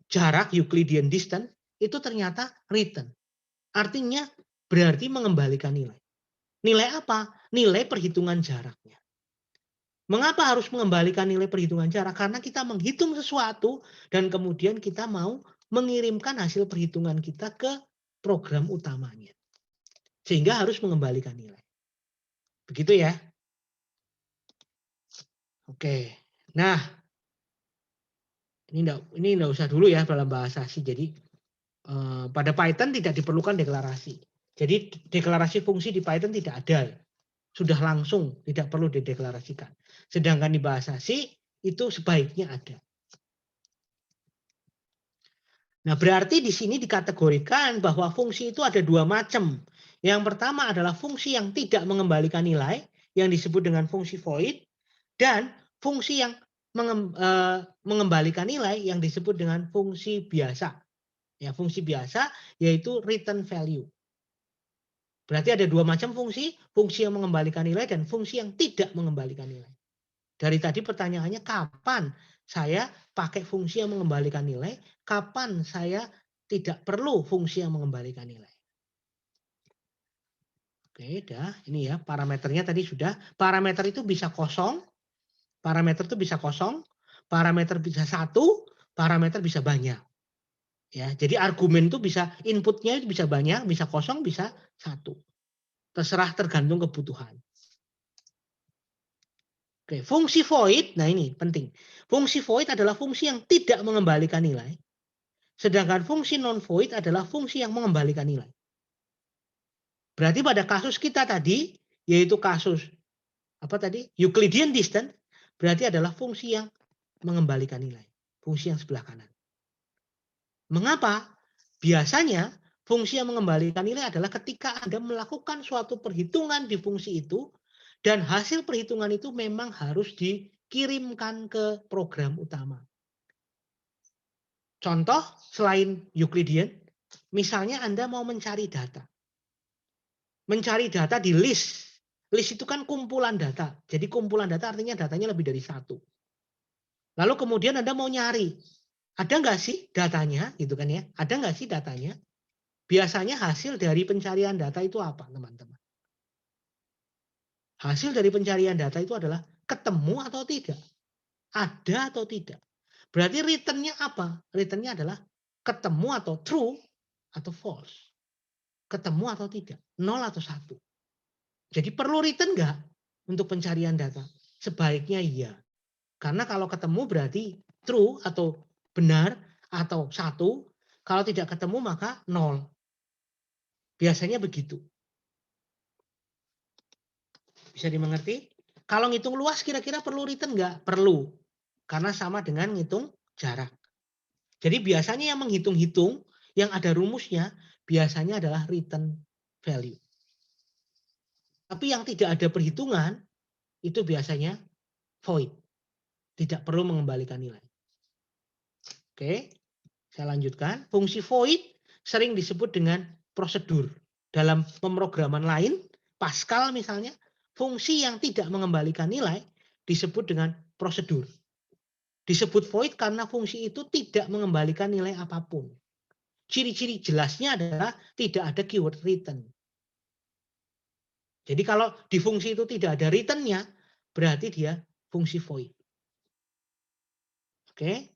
jarak Euclidean distance, itu ternyata return. Artinya berarti mengembalikan nilai. Nilai apa? Nilai perhitungan jaraknya. Mengapa harus mengembalikan nilai perhitungan jarak? Karena kita menghitung sesuatu dan kemudian kita mau mengirimkan hasil perhitungan kita ke program utamanya. Sehingga harus mengembalikan nilai. Begitu ya. Oke. Nah, ini enggak usah dulu ya dalam bahasa C. Jadi pada Python tidak diperlukan deklarasi. Jadi deklarasi fungsi di Python tidak ada. Sudah langsung, tidak perlu dideklarasikan. Sedangkan di bahasa C itu sebaiknya ada. Nah, berarti di sini dikategorikan bahwa fungsi itu ada dua macam. Yang pertama adalah fungsi yang tidak mengembalikan nilai, yang disebut dengan fungsi void, dan fungsi yang mengembalikan nilai yang disebut dengan fungsi biasa. Ya, fungsi biasa yaitu return value. Berarti ada dua macam fungsi yang mengembalikan nilai dan fungsi yang tidak mengembalikan nilai. Dari tadi pertanyaannya kapan saya pakai fungsi yang mengembalikan nilai, kapan saya tidak perlu fungsi yang mengembalikan nilai. Oke, dah. Ini ya parameternya tadi sudah. Parameter itu bisa kosong, parameter itu bisa kosong, parameter bisa satu, parameter bisa banyak. Ya, jadi argumen itu bisa inputnya itu bisa banyak, bisa kosong, bisa satu. Terserah tergantung kebutuhan. Oke, fungsi void, nah ini penting. Fungsi void adalah fungsi yang tidak mengembalikan nilai. Sedangkan fungsi non void adalah fungsi yang mengembalikan nilai. Berarti pada kasus kita tadi, yaitu kasus apa tadi? Euclidean distance, berarti adalah fungsi yang mengembalikan nilai. Fungsi yang sebelah kanan. Mengapa? Biasanya fungsi yang mengembalikan nilai adalah ketika Anda melakukan suatu perhitungan di fungsi itu dan hasil perhitungan itu memang harus dikirimkan ke program utama. Contoh selain Euclidean, misalnya Anda mau mencari data. Mencari data di list. List itu kan kumpulan data. Jadi kumpulan data artinya datanya lebih dari satu. Lalu kemudian Anda mau nyari. Ada nggak sih datanya, gitu kan ya? Ada nggak sih datanya? Biasanya hasil dari pencarian data itu apa, teman-teman? Hasil dari pencarian data itu adalah ketemu atau tidak, ada atau tidak. Berarti return-nya apa? Return-nya adalah ketemu atau true atau false. Ketemu atau tidak, 0 atau 1. Jadi perlu return nggak untuk pencarian data? Sebaiknya iya. Karena kalau ketemu berarti true atau benar atau 1, kalau tidak ketemu maka 0. Biasanya begitu. Bisa dimengerti? Kalau ngitung luas kira-kira perlu return nggak? Perlu. Karena sama dengan ngitung jarak. Jadi biasanya yang menghitung-hitung, yang ada rumusnya, biasanya adalah return value. Tapi yang tidak ada perhitungan, itu biasanya void. Tidak perlu mengembalikan nilai. Oke, saya lanjutkan. Fungsi void sering disebut dengan prosedur. Dalam pemrograman lain, Pascal misalnya, fungsi yang tidak mengembalikan nilai disebut dengan prosedur. Disebut void karena fungsi itu tidak mengembalikan nilai apapun. Ciri-ciri jelasnya adalah tidak ada keyword return. Jadi kalau di fungsi itu tidak ada return-nya, berarti dia fungsi void. Oke.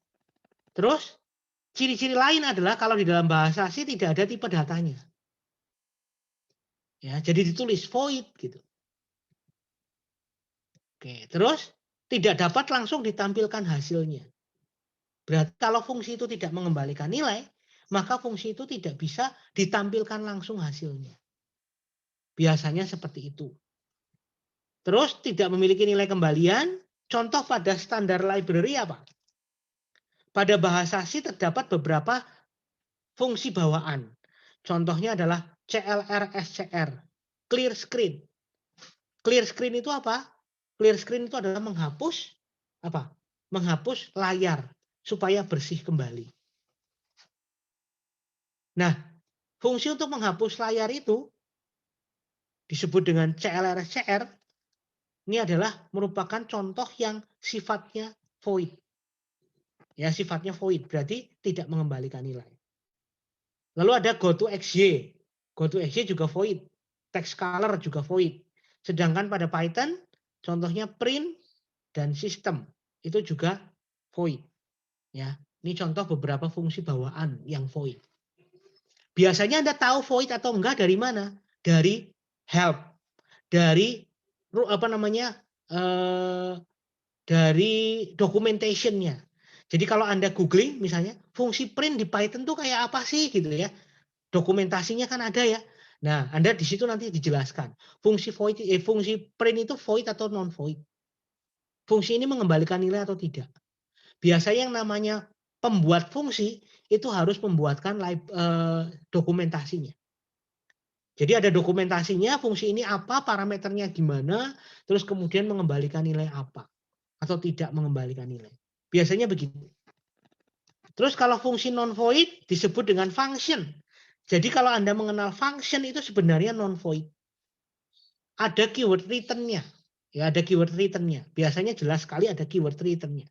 Terus ciri-ciri lain adalah kalau di dalam bahasa C tidak ada tipe datanya. Ya, jadi ditulis void gitu. Oke, terus tidak dapat langsung ditampilkan hasilnya. Berarti kalau fungsi itu tidak mengembalikan nilai, maka fungsi itu tidak bisa ditampilkan langsung hasilnya. Biasanya seperti itu. Terus tidak memiliki nilai kembalian, contoh pada standar library apa? Pada bahasa C terdapat beberapa fungsi bawaan. Contohnya adalah CLR SCR, clear screen. Clear screen itu apa? Clear screen itu adalah menghapus apa? Menghapus layar supaya bersih kembali. Nah, fungsi untuk menghapus layar itu disebut dengan CLR SCR. Ini adalah merupakan contoh yang sifatnya void. Ya, sifatnya void, berarti tidak mengembalikan nilai. Lalu ada GoToXY. GoToXY juga void. Text color juga void. Sedangkan pada Python, contohnya print dan system itu juga void. Ya, ini contoh beberapa fungsi bawaan yang void. Biasanya Anda tahu void atau enggak dari mana? Dari help, dari apa namanya? Dari documentation-nya. Jadi kalau Anda googling misalnya fungsi print di Python tuh kayak apa sih gitu ya. Dokumentasinya kan ada ya. Nah, Anda di situ nanti dijelaskan. Fungsi print itu void atau non void. Fungsi ini mengembalikan nilai atau tidak. Biasanya yang namanya pembuat fungsi itu harus membuatkan dokumentasinya. Jadi ada dokumentasinya, fungsi ini apa, parameternya gimana, terus kemudian mengembalikan nilai apa atau tidak mengembalikan nilai. Biasanya begitu. Terus kalau fungsi non void disebut dengan function. Jadi kalau Anda mengenal function itu sebenarnya non void. Ada keyword return-nya. Ya, ada keyword return-nya. Biasanya jelas sekali ada keyword return-nya.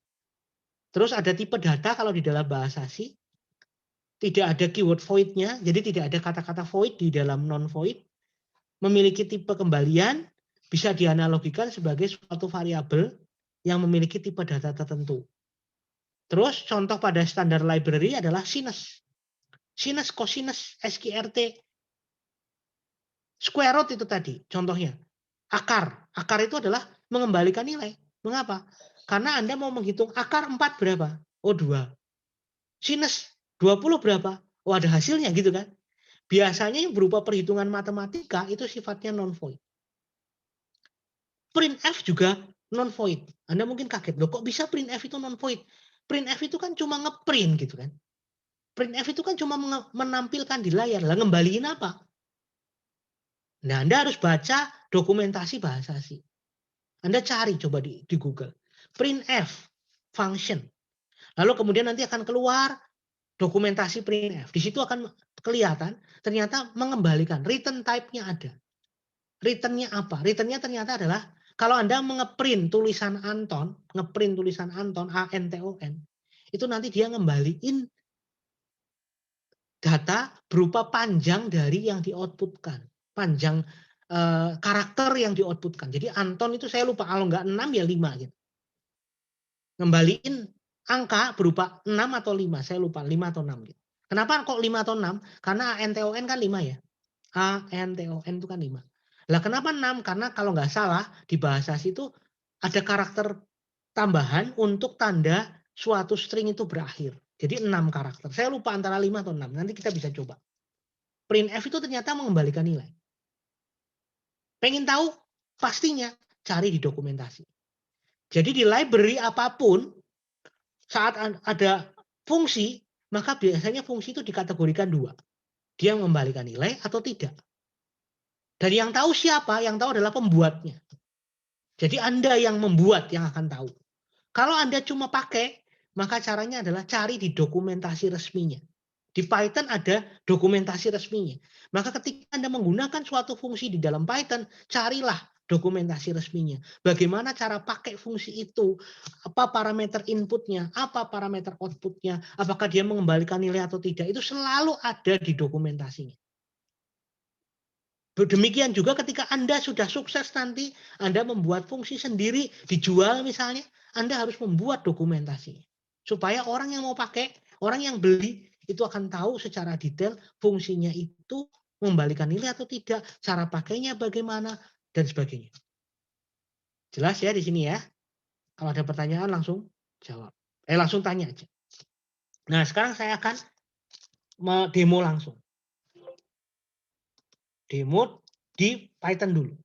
Terus ada tipe data kalau di dalam bahasa C. Tidak ada keyword void-nya, jadi tidak ada kata-kata void di dalam non void. Memiliki tipe kembalian, bisa dianalogikan sebagai suatu variabel yang memiliki tipe data tertentu. Terus contoh pada standar library adalah sinus. Sinus, cosinus, SQRT, square root itu tadi contohnya. Akar. Akar itu adalah mengembalikan nilai. Mengapa? Karena Anda mau menghitung akar 4 berapa? Oh 2. Sinus 20 berapa? Oh ada hasilnya gitu kan. Biasanya yang berupa perhitungan matematika itu sifatnya non-void. Printf juga non-void. Anda mungkin kaget, loh kok bisa printf itu non-void? Printf itu kan cuma ngeprint gitu kan. Printf itu kan cuma menampilkan di layar. Lah ngembaliin apa? Nah, Anda harus baca dokumentasi bahasa C. Anda cari coba di Google. Printf function. Lalu kemudian nanti akan keluar dokumentasi printf. Di situ akan kelihatan ternyata mengembalikan return type-nya ada. Return-nya apa? Return-nya ternyata adalah kalau Anda ngeprint tulisan Anton, A-N-T-O-N, itu nanti dia ngembaliin data berupa panjang dari yang di-outputkan. Panjang karakter yang di-outputkan. Jadi Anton itu saya lupa, kalau nggak 6 ya 5 gitu. Ngembaliin angka berupa 6 atau 5, saya lupa 5 atau 6 gitu. Kenapa kok 5 atau 6? Karena ANTON kan 5 ya. ANTON itu kan 5. Lah kenapa 6? Karena kalau nggak salah di bahasa situ ada karakter tambahan untuk tanda suatu string itu berakhir. Jadi 6 karakter. Saya lupa antara 5 atau 6. Nanti kita bisa coba. Printf itu ternyata mengembalikan nilai. Pengen tahu? Pastinya cari di dokumentasi. Jadi di library apapun saat ada fungsi, maka biasanya fungsi itu dikategorikan 2. Dia mengembalikan nilai atau tidak. Dan yang tahu siapa? Yang tahu adalah pembuatnya. Jadi Anda yang membuat yang akan tahu. Kalau Anda cuma pakai, maka caranya adalah cari di dokumentasi resminya. Di Python ada dokumentasi resminya. Maka ketika Anda menggunakan suatu fungsi di dalam Python, carilah dokumentasi resminya. Bagaimana cara pakai fungsi itu? Apa parameter inputnya? Apa parameter outputnya? Apakah dia mengembalikan nilai atau tidak? Itu selalu ada di dokumentasinya. Demikian juga ketika Anda sudah sukses nanti, Anda membuat fungsi sendiri, dijual misalnya, Anda harus membuat dokumentasinya. Supaya orang yang mau pakai, orang yang beli, itu akan tahu secara detail fungsinya itu mengembalikan nilai atau tidak, cara pakainya bagaimana, dan sebagainya. Jelas ya di sini ya? Kalau ada pertanyaan langsung jawab. Langsung tanya aja. Nah sekarang saya akan demo langsung. Demo di Python dulu.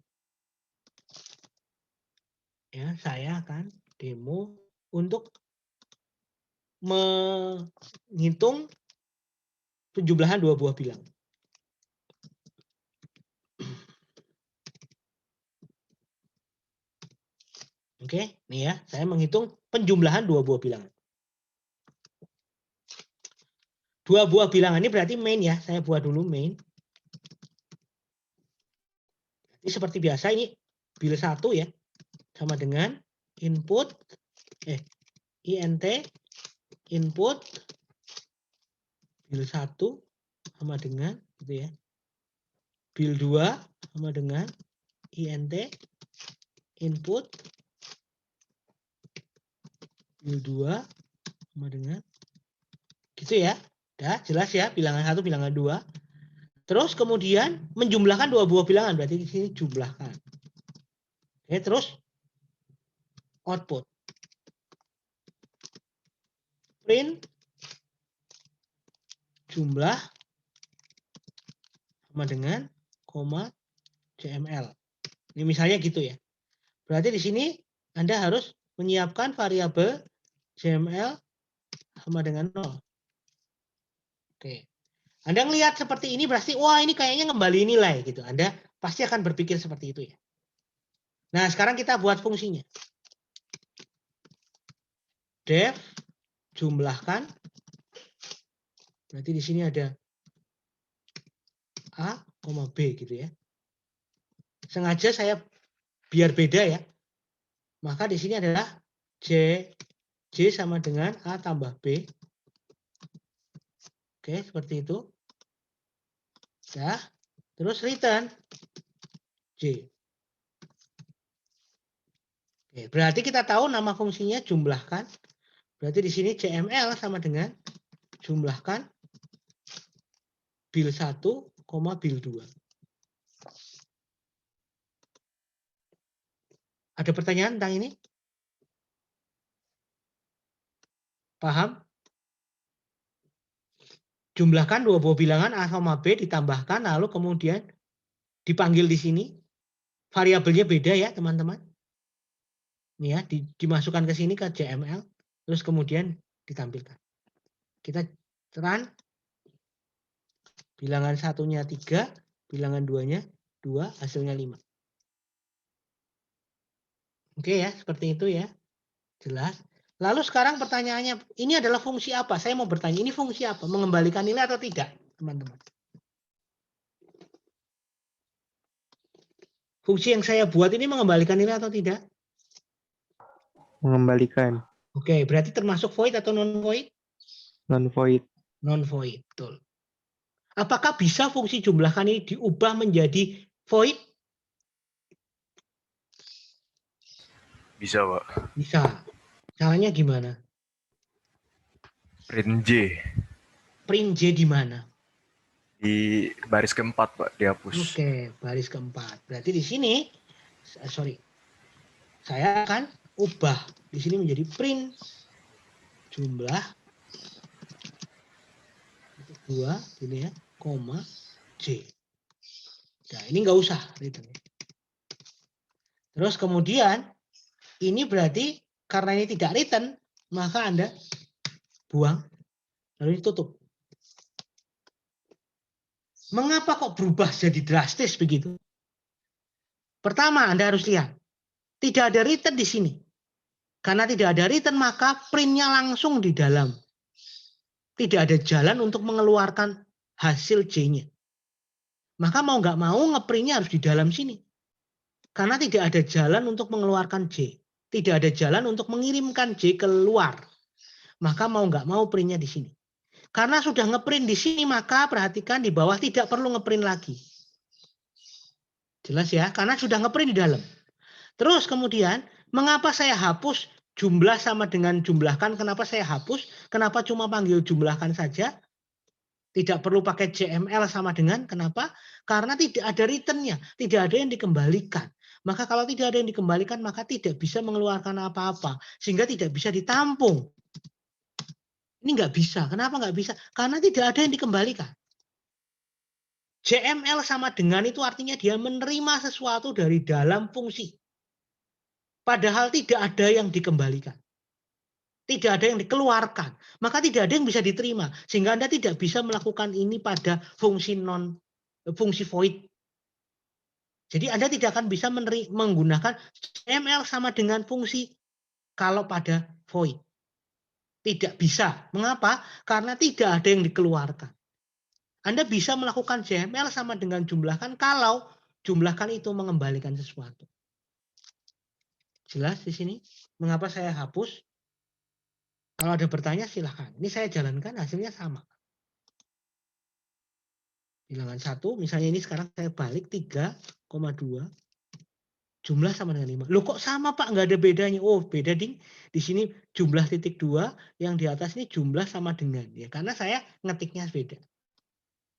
Ya, saya akan demo untuk menghitung penjumlahan dua buah bilangan. Oke, nih ya, saya menghitung penjumlahan dua buah bilangan. Dua buah bilangan ini berarti main ya, saya buat dulu main. Ini seperti biasa ini bil 1 ya, sama dengan input, int, input, bil 1 sama dengan gitu ya. Bil 2 sama dengan int, input, bil 2 sama dengan gitu ya. Udah jelas ya, bilangan 1, bilangan 2. Terus kemudian menjumlahkan dua buah bilangan, berarti di sini jumlahkan. Oke, terus output. Print jumlah sama dengan koma CML. Ini misalnya gitu ya. Berarti di sini Anda harus menyiapkan variabel CML sama dengan 0. Oke. Anda ngelihat seperti ini berarti wah ini kayaknya ngembali nilai gitu. Anda pasti akan berpikir seperti itu ya. Nah, sekarang kita buat fungsinya. Def jumlahkan. Berarti di sini ada A, B gitu ya. Sengaja saya biar beda ya. Maka di sini adalah J sama dengan A tambah B. Oke, seperti itu. Ya, terus return J. Oke, berarti kita tahu nama fungsinya jumlahkan. Berarti di sini CML sama dengan jumlahkan bil 1, bil 2. Ada pertanyaan tentang ini? Paham? Jumlahkan dua buah bilangan A sama B ditambahkan lalu kemudian dipanggil di sini. Variabelnya beda ya teman-teman. Ini ya dimasukkan ke sini ke CML terus kemudian ditampilkan. Kita run. Bilangan satunya 3, bilangan 2-nya 2, hasilnya 5. Oke ya, seperti itu ya. Jelas. Lalu sekarang pertanyaannya, ini adalah fungsi apa? Saya mau bertanya, ini fungsi apa? Mengembalikan nilai atau tidak, teman-teman? Fungsi yang saya buat ini mengembalikan nilai atau tidak? Mengembalikan. Oke, berarti termasuk void atau non-void? Non-void. Non-void, betul. Apakah bisa fungsi jumlahkan ini diubah menjadi void? Bisa, Pak. Bisa. Caranya gimana? Print J. Print J di mana? Di baris keempat, Pak, dihapus. Oke, baris keempat. Berarti di sini, saya akan ubah di sini menjadi print jumlah 2 ini ya, koma J. Nah, ini nggak usah return. Terus kemudian ini berarti karena ini tidak return, maka Anda buang lalu ditutup. Mengapa kok berubah jadi drastis begitu? Pertama, Anda harus lihat. Tidak ada return di sini. Karena tidak ada return, maka print-nya langsung di dalam. Tidak ada jalan untuk mengeluarkan hasil J-nya. Maka mau nggak mau ngeprint-nya harus di dalam sini. Karena tidak ada jalan untuk mengeluarkan J. Tidak ada jalan untuk mengirimkan J keluar. Maka mau nggak mau printnya di sini. Karena sudah ngeprint di sini, maka perhatikan di bawah tidak perlu ngeprint lagi. Jelas ya? Karena sudah ngeprint di dalam. Terus kemudian, mengapa saya hapus jumlah sama dengan jumlahkan? Kenapa saya hapus? Kenapa cuma panggil jumlahkan saja? Tidak perlu pakai JML sama dengan, kenapa? Karena tidak ada returnnya, tidak ada yang dikembalikan. Maka kalau tidak ada yang dikembalikan, maka tidak bisa mengeluarkan apa-apa. Sehingga tidak bisa ditampung. Ini nggak bisa. Kenapa nggak bisa? Karena tidak ada yang dikembalikan. JML sama dengan itu artinya dia menerima sesuatu dari dalam fungsi. Padahal tidak ada yang dikembalikan. Tidak ada yang dikeluarkan. Maka tidak ada yang bisa diterima. Sehingga Anda tidak bisa melakukan ini pada fungsi void. Jadi Anda tidak akan bisa menggunakan JML sama dengan fungsi kalau pada void. Tidak bisa. Mengapa? Karena tidak ada yang dikeluarkan. Anda bisa melakukan JML sama dengan jumlahkan kalau jumlahkan itu mengembalikan sesuatu. Jelas di sini? Mengapa saya hapus? Kalau ada bertanya silahkan. Ini saya jalankan hasilnya sama. Bilangan 1, misalnya ini sekarang saya balik 3,2. Jumlah sama dengan 5. Loh kok sama Pak? Nggak ada bedanya. Oh beda ding. Di sini jumlah titik 2. Yang di atas ini jumlah sama dengan. Ya, karena saya ngetiknya beda.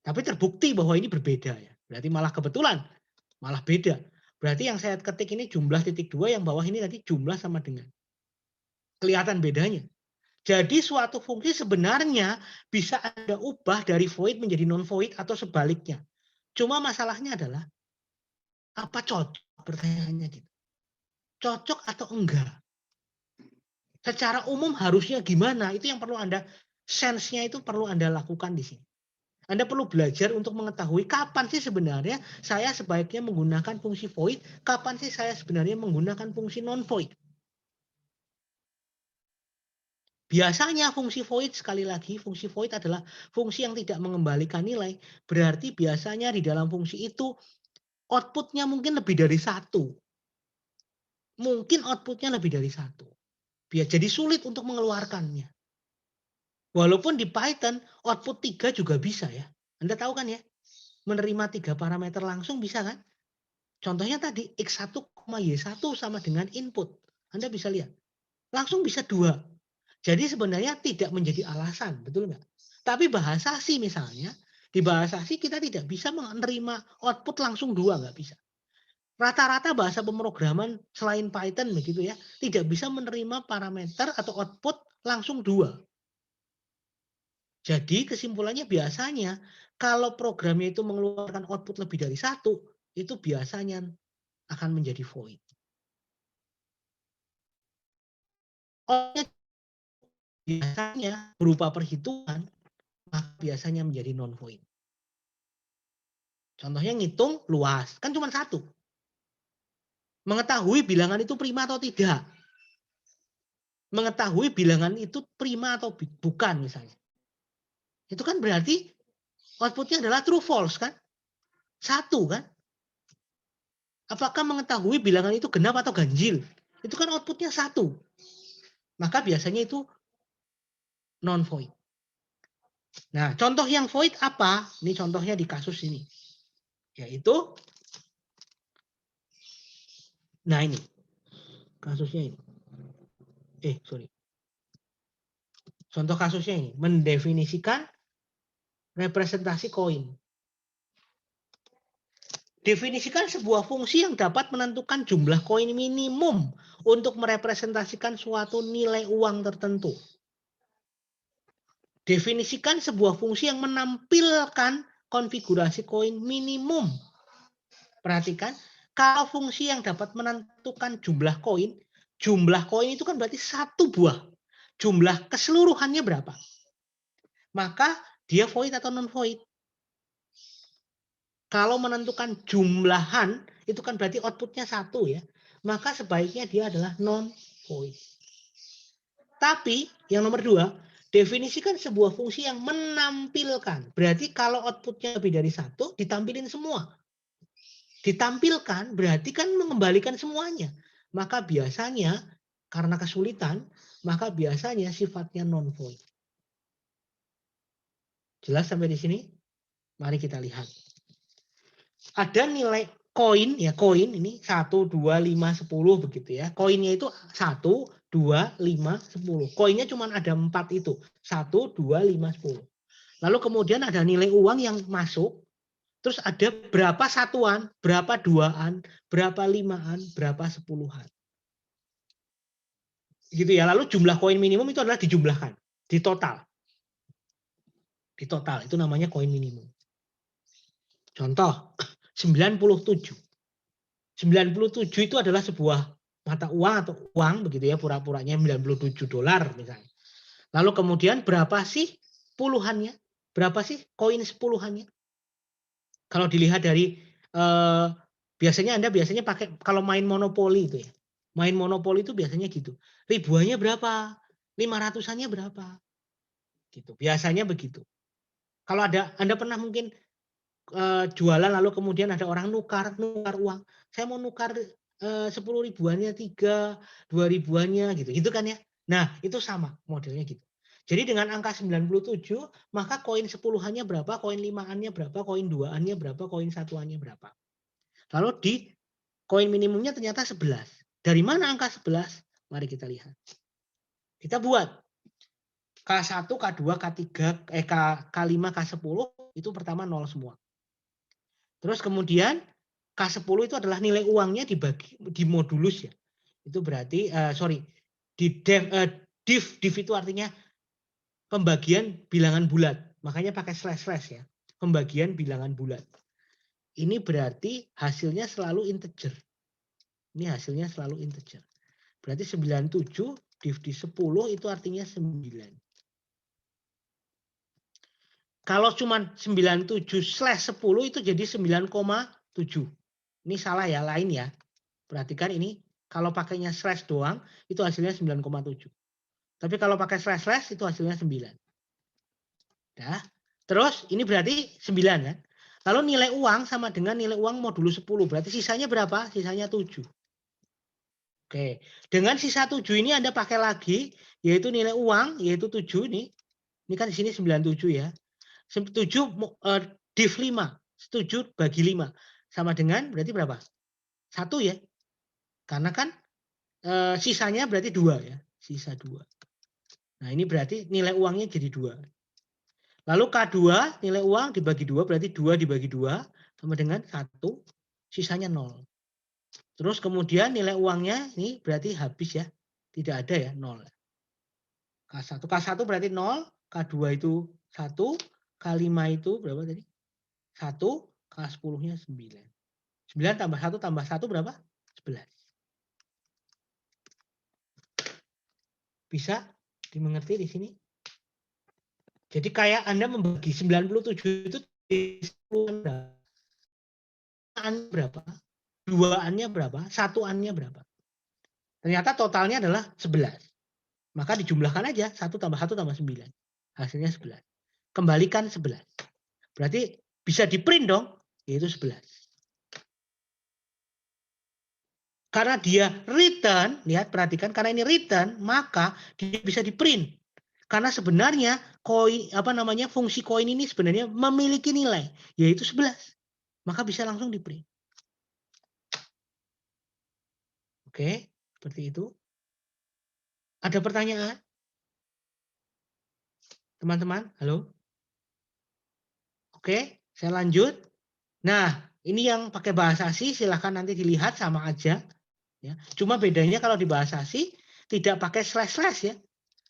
Tapi terbukti bahwa ini berbeda. Ya. Berarti malah kebetulan. Malah beda. Berarti yang saya ketik ini jumlah titik 2. Yang bawah ini tadi jumlah sama dengan. Kelihatan bedanya. Jadi suatu fungsi sebenarnya bisa Anda ubah dari void menjadi non-void atau sebaliknya. Cuma masalahnya adalah apa cocok? Pertanyaannya gitu. Cocok atau enggak? Secara umum harusnya gimana? Itu yang perlu Anda, sense-nya itu perlu Anda lakukan di sini. Anda perlu belajar untuk mengetahui kapan sih sebenarnya saya sebaiknya menggunakan fungsi void, kapan sih saya sebenarnya menggunakan fungsi non-void. Biasanya fungsi void, sekali lagi, fungsi void adalah fungsi yang tidak mengembalikan nilai. Berarti biasanya di dalam fungsi itu outputnya mungkin lebih dari 1. Mungkin outputnya lebih dari 1. Biar jadi sulit untuk mengeluarkannya. Walaupun di Python output 3 juga bisa ya. Anda tahu kan ya? Menerima 3 parameter langsung bisa kan? Contohnya tadi X1, Y1 sama dengan input. Anda bisa lihat. Langsung bisa 2. Jadi sebenarnya tidak menjadi alasan, betul nggak? Tapi bahasa C misalnya, di bahasa C kita tidak bisa menerima output langsung 2, nggak bisa. Rata-rata bahasa pemrograman selain Python begitu ya, tidak bisa menerima parameter atau output langsung 2. Jadi kesimpulannya biasanya kalau programnya itu mengeluarkan output lebih dari 1, itu biasanya akan menjadi void. Biasanya berupa perhitungan, maka biasanya menjadi non-void. Contohnya ngitung luas, kan cuma 1. Mengetahui bilangan itu prima atau tidak. Mengetahui bilangan itu prima atau bukan misalnya. Itu kan berarti outputnya adalah true false kan? 1 kan? Apakah mengetahui bilangan itu genap atau ganjil? Itu kan outputnya 1. Maka biasanya itu non-void. Nah, contoh yang void apa? Ini contohnya di kasus ini. Yaitu, nah ini. Kasusnya ini. Contoh kasusnya ini. Mendefinisikan representasi koin. Definisikan sebuah fungsi yang dapat menentukan jumlah koin minimum untuk merepresentasikan suatu nilai uang tertentu. Definisikan sebuah fungsi yang menampilkan konfigurasi koin minimum. Perhatikan, kalau fungsi yang dapat menentukan jumlah koin itu kan berarti 1 buah. Jumlah keseluruhannya berapa? Maka dia void atau non-void. Kalau menentukan jumlahan, itu kan berarti outputnya 1 ya. Maka sebaiknya dia adalah non-void. Tapi yang nomor 2, definisikan sebuah fungsi yang menampilkan. Berarti kalau outputnya lebih dari 1, ditampilin semua. ditampilkan berarti kan mengembalikan semuanya. Maka biasanya karena kesulitan, maka biasanya sifatnya non void. Jelas sampai di sini? Mari kita lihat. Ada nilai koin ya, koin ini 1, 2, 5, 10 begitu ya. Koinnya itu 1, 2, 5, 10. Koinnya cuma ada 4 itu. 1, 2, 5, 10. Lalu kemudian ada nilai uang yang masuk. Terus ada berapa satuan, berapa duaan, berapa limaan, berapa sepuluhan. Gitu ya. Lalu jumlah koin minimum itu adalah dijumlahkan, di total. Di total itu namanya koin minimum. Contoh 97. 97 itu adalah sebuah mata uang atau uang begitu ya, pura-puranya 97 dolar misalnya. Lalu kemudian berapa sih puluhannya? Berapa sih koin sepuluhannya? Kalau dilihat dari biasanya Anda biasanya pakai kalau main monopoli itu ya. Main monopoli itu biasanya gitu. Ribuannya berapa? 500-annya berapa? Gitu. Biasanya begitu. Kalau ada Anda pernah mungkin jualan lalu kemudian ada orang nukar uang. Saya mau nukar 10 ribuannya 3, 2 ribuannya gitu. Gitu kan ya. Nah, itu sama modelnya gitu. Jadi dengan angka 97, maka koin 10-annya berapa, koin 5-annya berapa, koin 2-annya berapa, koin 1-annya berapa. Lalu di koin minimumnya ternyata 11. Dari mana angka 11? Mari kita lihat. Kita buat K1, K2, K3, K5, K10 itu pertama 0 semua. Terus kemudian K10 itu adalah nilai uangnya dibagi di modulus ya. Itu berarti di div itu artinya pembagian bilangan bulat. Makanya pakai slash ya. Pembagian bilangan bulat. Ini berarti hasilnya selalu integer. Ini hasilnya selalu integer. Berarti 97 div di 10 itu artinya 9. Kalau cuma 97/10 itu jadi 9,7. Ini salah ya, lain ya. Perhatikan ini, kalau pakainya slash doang, itu hasilnya 9,7. Tapi kalau pakai slash itu hasilnya 9. Nah, terus ini berarti 9 kan. Lalu nilai uang sama dengan nilai uang modulus 10. Berarti sisanya berapa? Sisanya 7. Oke, dengan sisa 7 ini Anda pakai lagi, yaitu nilai uang, yaitu 7 ini. Ini kan di sini 97 ya. 7 div 5. 7 bagi 5. Sama dengan berarti berapa? 1 ya. Karena kan sisanya berarti 2 ya. Sisa 2. Nah ini berarti nilai uangnya jadi 2. Lalu K2 nilai uang dibagi 2 berarti 2 dibagi 2 sama dengan 1. Sisanya 0. Terus kemudian nilai uangnya ini berarti habis ya. Tidak ada ya 0. K1. K1 berarti 0. K2 itu 1. K5 itu berapa tadi? 1. K10-nya 9. 9 tambah 1 tambah 1 berapa? 11. Bisa dimengerti di sini? Jadi kayak Anda membagi 97 itu di 10 berapa? 2-annya berapa? 1-annya berapa? Ternyata totalnya adalah 11. Maka dijumlahkan aja 1 tambah 1 tambah 9. Hasilnya 11. Kembalikan 11. Berarti bisa di print dong, yaitu 11. Karena dia return, lihat perhatikan karena ini return, maka dia bisa di print. Karena sebenarnya koin fungsi koin ini sebenarnya memiliki nilai yaitu 11. Maka bisa langsung di print. Oke, seperti itu. Ada pertanyaan? Teman-teman, halo? Oke, saya lanjut. Nah, ini yang pakai bahasa asing silahkan nanti dilihat sama aja. Ya. Cuma bedanya kalau di bahasa asing tidak pakai slash ya.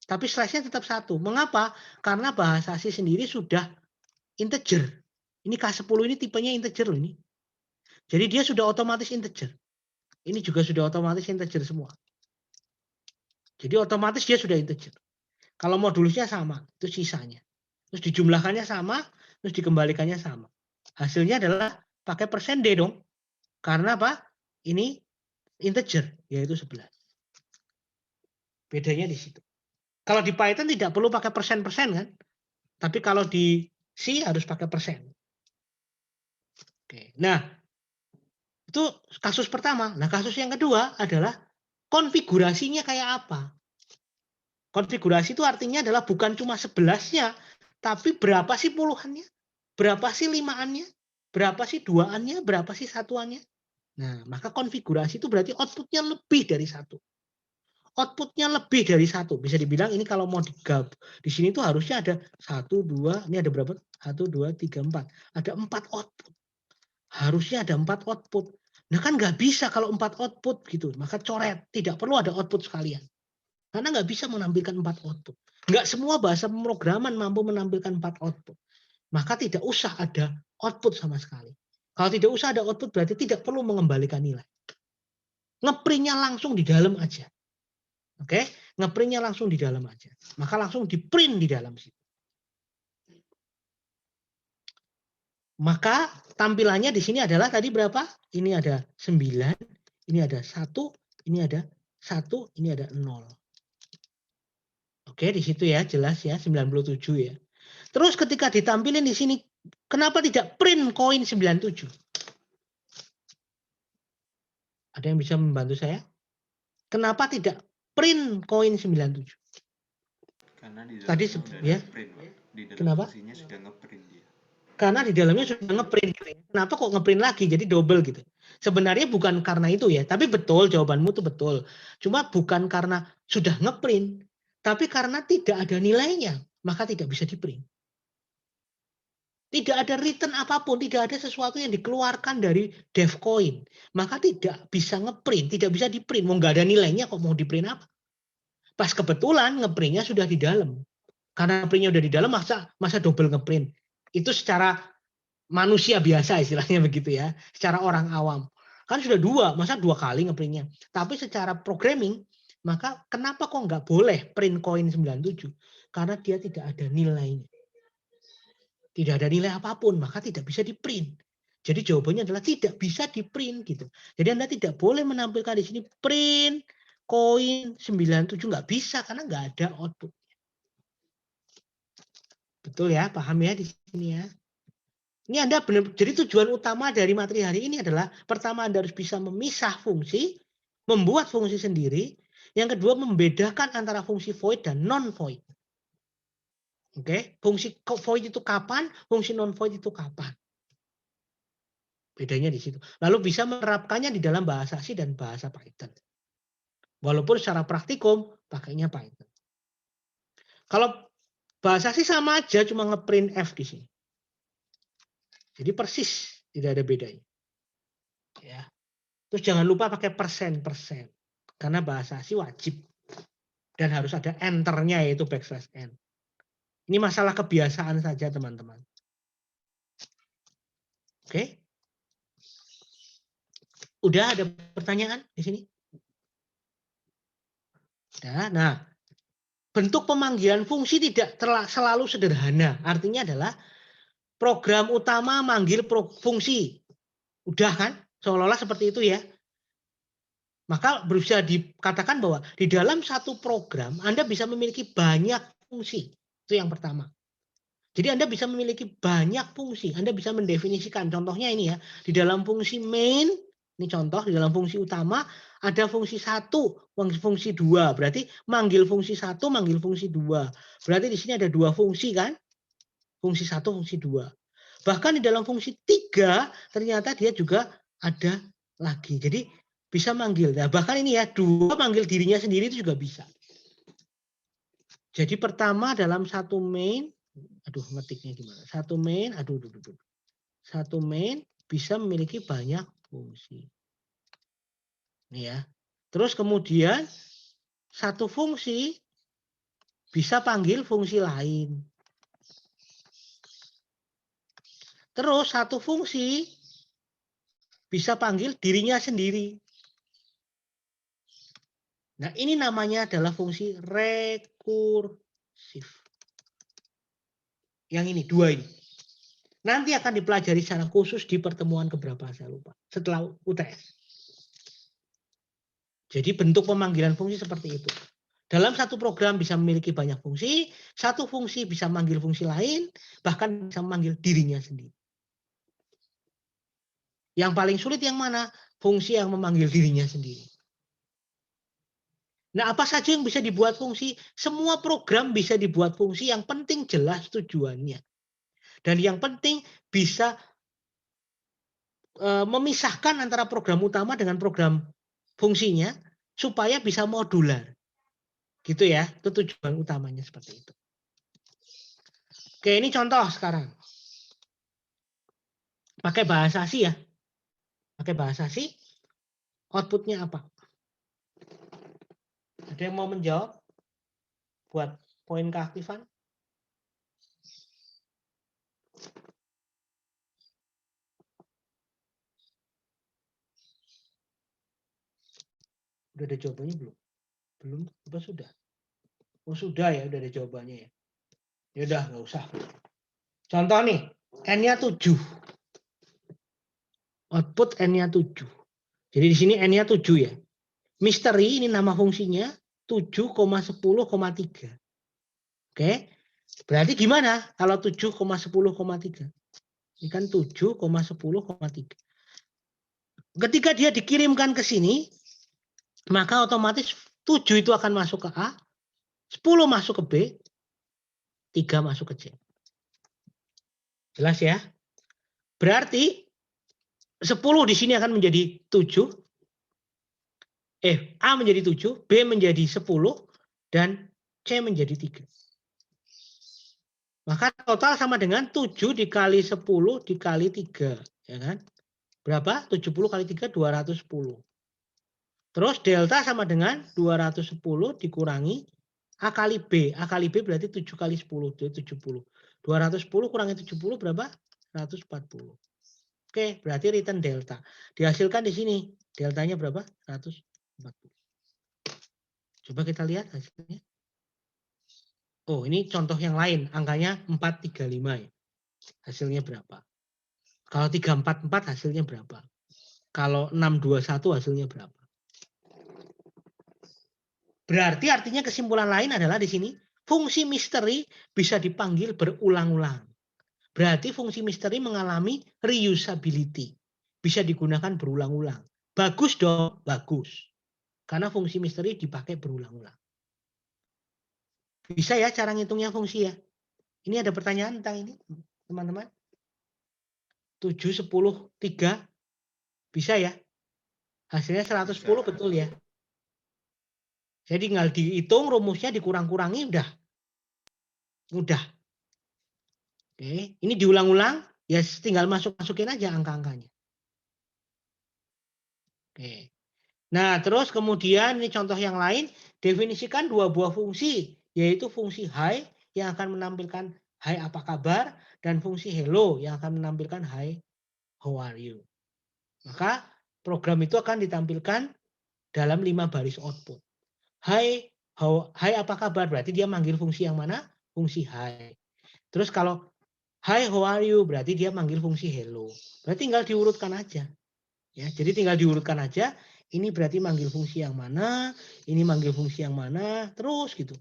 Tapi slashnya tetap 1. Mengapa? Karena bahasa asing sendiri sudah integer. Ini K10 ini tipenya integer loh ini. Jadi dia sudah otomatis integer. Ini juga sudah otomatis integer semua. Jadi otomatis dia sudah integer. Kalau modulusnya sama, itu sisanya. Terus dijumlahkannya sama, terus dikembalikannya sama. Hasilnya adalah pakai persen D dong. Karena apa? Ini integer, yaitu 11. Bedanya di situ. Kalau di Python tidak perlu pakai persen-persen kan. Tapi kalau di C harus pakai persen. Oke. Nah, Itu kasus pertama. Nah, kasus yang kedua adalah konfigurasinya kayak apa. Konfigurasi itu artinya adalah bukan cuma 11-nya, tapi berapa sih puluhannya, berapa sih limaannya, berapa sih duaannya, berapa sih satuannya. Nah, maka konfigurasi itu berarti outputnya lebih dari satu. Outputnya lebih dari satu. Bisa dibilang ini kalau mau digab, di sini tuh harusnya ada 1, 2, ini ada berapa? 1, 2, 3, 4. Ada 4 output. Harusnya ada 4 output. Nah kan nggak bisa kalau 4 output gitu. Maka coret. Tidak perlu ada output sekalian. Karena nggak bisa menampilkan 4 output. Nggak semua bahasa pemrograman mampu menampilkan 4 output. Maka tidak usah ada output sama sekali. Kalau tidak usah ada output berarti tidak perlu mengembalikan nilai. Ngeprintnya langsung di dalam aja. Oke, ngeprintnya langsung di dalam aja. Maka langsung di print di dalam situ. Maka tampilannya di sini adalah tadi berapa? Ini ada 9, ini ada 1, ini ada 1, ini ada 0. Oke, di situ ya, jelas ya, 97 ya. Terus ketika ditampilin di sini, kenapa tidak print koin 97? Ada yang bisa membantu saya? Kenapa tidak print koin 97? Karena di Tadi dalamnya udah ya. nge-print, Pak. Di dalam Kenapa? fungsinya sudah nge-print dia. Karena di dalamnya sudah ngeprint. Kenapa kok ngeprint lagi? Jadi double gitu. Sebenarnya bukan karena itu ya, tapi betul jawabanmu itu betul. Cuma bukan karena sudah ngeprint, tapi karena tidak ada nilainya, maka tidak bisa diprint. Tidak ada return apapun, tidak ada sesuatu yang dikeluarkan dari DevCoin, maka tidak bisa ngeprint, tidak bisa diprint. Mau nggak ada nilainya kok mau diprint apa? Pas kebetulan ngeprintnya sudah di dalam. Karena printnya udah di dalam, masa double ngeprint. Itu secara manusia biasa istilahnya begitu ya. Secara orang awam. Kan sudah masa 2 kali ngeprintnya. Tapi secara programming, maka kenapa kok nggak boleh print koin 97? Karena dia tidak ada nilainya. Tidak ada nilai apapun, maka tidak bisa di-print. Jadi jawabannya adalah tidak bisa di-print gitu. Jadi Anda tidak boleh menampilkan di sini print koin 97, nggak bisa karena nggak ada output. Betul ya, paham ya di sini ya. Ini Anda benar, jadi tujuan utama dari materi hari ini adalah pertama Anda harus bisa memisah fungsi, membuat fungsi sendiri. Yang kedua membedakan antara fungsi void dan non-void. Oke, fungsi void itu kapan, fungsi non-void itu kapan. Bedanya di situ. Lalu bisa menerapkannya di dalam bahasa C dan bahasa Python. Walaupun secara praktikum pakainya Python. Kalau bahasa C sama aja, cuma ngeprint F di sini. Jadi persis, tidak ada bedanya. Ya. Terus jangan lupa pakai persen. Karena bahasa C wajib. Dan harus ada enternya yaitu \n. Ini masalah kebiasaan saja teman-teman. Oke. Udah ada pertanyaan di sini? Nah, bentuk pemanggilan fungsi tidak selalu sederhana. Artinya adalah program utama manggil fungsi. Udah kan? Seolah-olah seperti itu ya. Maka bisa dikatakan bahwa di dalam satu program Anda bisa memiliki banyak fungsi. Itu yang pertama. Jadi Anda bisa memiliki banyak fungsi. Anda bisa mendefinisikan. Contohnya ini ya. Di dalam fungsi main, ini contoh di dalam fungsi utama ada fungsi 1, fungsi 2. Berarti manggil fungsi 1, manggil fungsi 2. Berarti di sini ada 2 fungsi kan? Fungsi 1, fungsi 2. Bahkan di dalam fungsi 3 ternyata dia juga ada lagi. Jadi bisa manggil. Nah, bahkan ini ya 2 manggil dirinya sendiri itu juga bisa. Jadi pertama dalam satu main, ngetiknya gimana? Satu main, satu main bisa memiliki banyak fungsi. Ini ya. Terus kemudian satu fungsi bisa panggil fungsi lain. Terus satu fungsi bisa panggil dirinya sendiri. Nah, ini namanya adalah fungsi rekursif. Yang ini, 2 ini. Nanti akan dipelajari secara khusus di pertemuan keberapa saya lupa. Setelah UTS. Jadi bentuk pemanggilan fungsi seperti itu. Dalam satu program bisa memiliki banyak fungsi, satu fungsi bisa manggil fungsi lain, bahkan bisa memanggil dirinya sendiri. Yang paling sulit yang mana? Fungsi yang memanggil dirinya sendiri. Nah, apa saja yang bisa dibuat fungsi? Semua program bisa dibuat fungsi, yang penting jelas tujuannya. Dan yang penting bisa memisahkan antara program utama dengan program fungsinya supaya bisa modular. Gitu ya, itu tujuan utamanya seperti itu. Oke, ini contoh sekarang. Pakai bahasa C ya. Pakai bahasa C, outputnya apa? Ada yang mau menjawab? Buat poin keaktifan? Udah ada jawabannya belum? Belum? Apa sudah? Oh sudah ya, udah ada jawabannya ya. Ya udah, nggak usah. Contoh nih, N-nya 7. Output N-nya 7. Jadi di sini N-nya 7 ya. Misteri ini nama fungsinya 7,10,3. Oke. Berarti gimana kalau 7,10,3? Ini kan 7,10,3. Ketika dia dikirimkan ke sini, maka otomatis 7 itu akan masuk ke A, 10 masuk ke B, 3 masuk ke C. Jelas ya? Berarti 10 di sini akan menjadi 7. A menjadi 7, B menjadi 10, dan C menjadi 3. Maka total sama dengan 7 dikali 10 dikali 3. Ya kan? Berapa? 70 kali 3, 210. Terus delta sama dengan 210 dikurangi A kali B. A kali B berarti 7 kali 10, jadi 70. 210 kurangi 70 berapa? 140. Oke, berarti return delta. Dihasilkan di sini. Deltanya berapa? 140. Coba kita lihat hasilnya. Oh, ini contoh yang lain. Angkanya 435 ya. Hasilnya berapa? Kalau 344 hasilnya berapa? Kalau 621 hasilnya berapa? Berarti artinya kesimpulan lain adalah di sini fungsi misteri bisa dipanggil berulang-ulang. Berarti fungsi misteri mengalami reusability. Bisa digunakan berulang-ulang. Bagus dong, bagus. Karena fungsi misteri dipakai berulang-ulang. Bisa ya cara ngitungnya fungsi ya? Ini ada pertanyaan tentang ini, teman-teman? 7, 10, 3. Bisa ya? Hasilnya 110 Bisa. betul ya? Jadi tinggal dihitung, rumusnya dikurang-kurangi, udah. Mudah. Oke, ini diulang-ulang, ya tinggal masukin aja angka-angkanya. Oke. Nah, terus kemudian ini contoh yang lain, definisikan dua buah fungsi, yaitu fungsi hi yang akan menampilkan hi apa kabar, dan fungsi hello yang akan menampilkan hi how are you. Maka program itu akan ditampilkan dalam 5 baris output. Hi apa kabar, berarti dia manggil fungsi yang mana? Fungsi hi. Terus kalau hi how are you, berarti dia manggil fungsi hello. Berarti tinggal diurutkan aja. Ya, jadi tinggal diurutkan aja. Ini berarti manggil fungsi yang mana, ini manggil fungsi yang mana, terus gitu.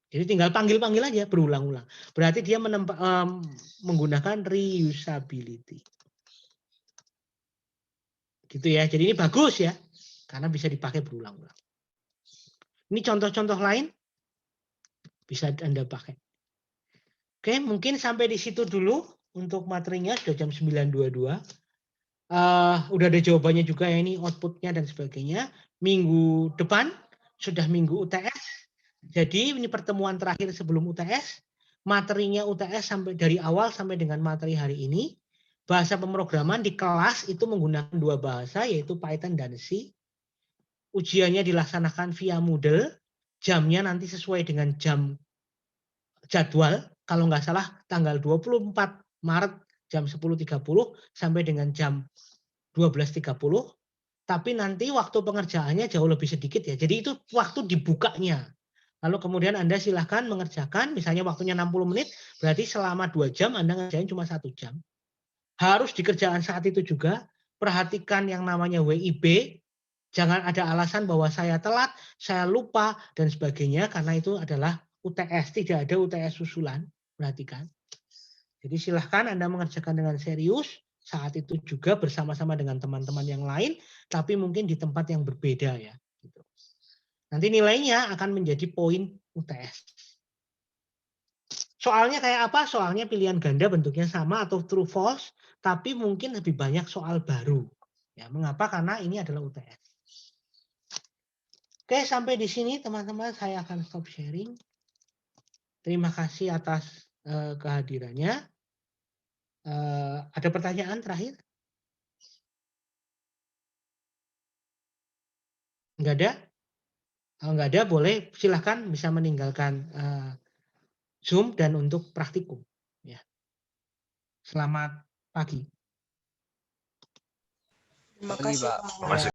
Jadi tinggal panggil-panggil aja berulang-ulang. Berarti dia menggunakan reusability. Gitu ya. Jadi ini bagus ya, karena bisa dipakai berulang-ulang. Ini contoh-contoh lain bisa Anda pakai. Oke, mungkin sampai di situ dulu untuk materinya, sudah jam 9.22. Udah ada jawabannya juga ya, ini outputnya dan sebagainya. Minggu depan sudah minggu UTS. Jadi ini pertemuan terakhir sebelum UTS. Materinya UTS sampai dari awal sampai dengan materi hari ini. Bahasa pemrograman di kelas itu menggunakan 2 bahasa, yaitu Python dan C. Ujiannya dilaksanakan via Moodle. Jamnya nanti sesuai dengan jam jadwal. Kalau nggak salah tanggal 24 Maret jam 10.30 sampai dengan jam 12.30. Tapi nanti waktu pengerjaannya jauh lebih sedikit ya. Jadi itu waktu dibukanya. Lalu kemudian Anda silahkan mengerjakan, misalnya waktunya 60 menit, berarti selama 2 jam Anda ngerjain cuma 1 jam. Harus dikerjakan saat itu juga, perhatikan yang namanya WIB, jangan ada alasan bahwa saya telat, saya lupa, dan sebagainya, karena itu adalah UTS, tidak ada UTS susulan, perhatikan. Jadi silahkan Anda mengerjakan dengan serius, saat itu juga bersama-sama dengan teman-teman yang lain, tapi mungkin di tempat yang berbeda ya. Gitu. Nanti nilainya akan menjadi poin UTS. Soalnya kayak apa? Soalnya pilihan ganda bentuknya sama atau true false, tapi mungkin lebih banyak soal baru. Ya, mengapa? Karena ini adalah UTS. Oke, sampai di sini teman-teman saya akan stop sharing. Terima kasih atas kehadirannya. Ada pertanyaan terakhir? Enggak ada? Kalau enggak ada, boleh silahkan bisa meninggalkan Zoom dan untuk praktikum. Ya. Selamat pagi. Terima kasih, Pak. Masuk.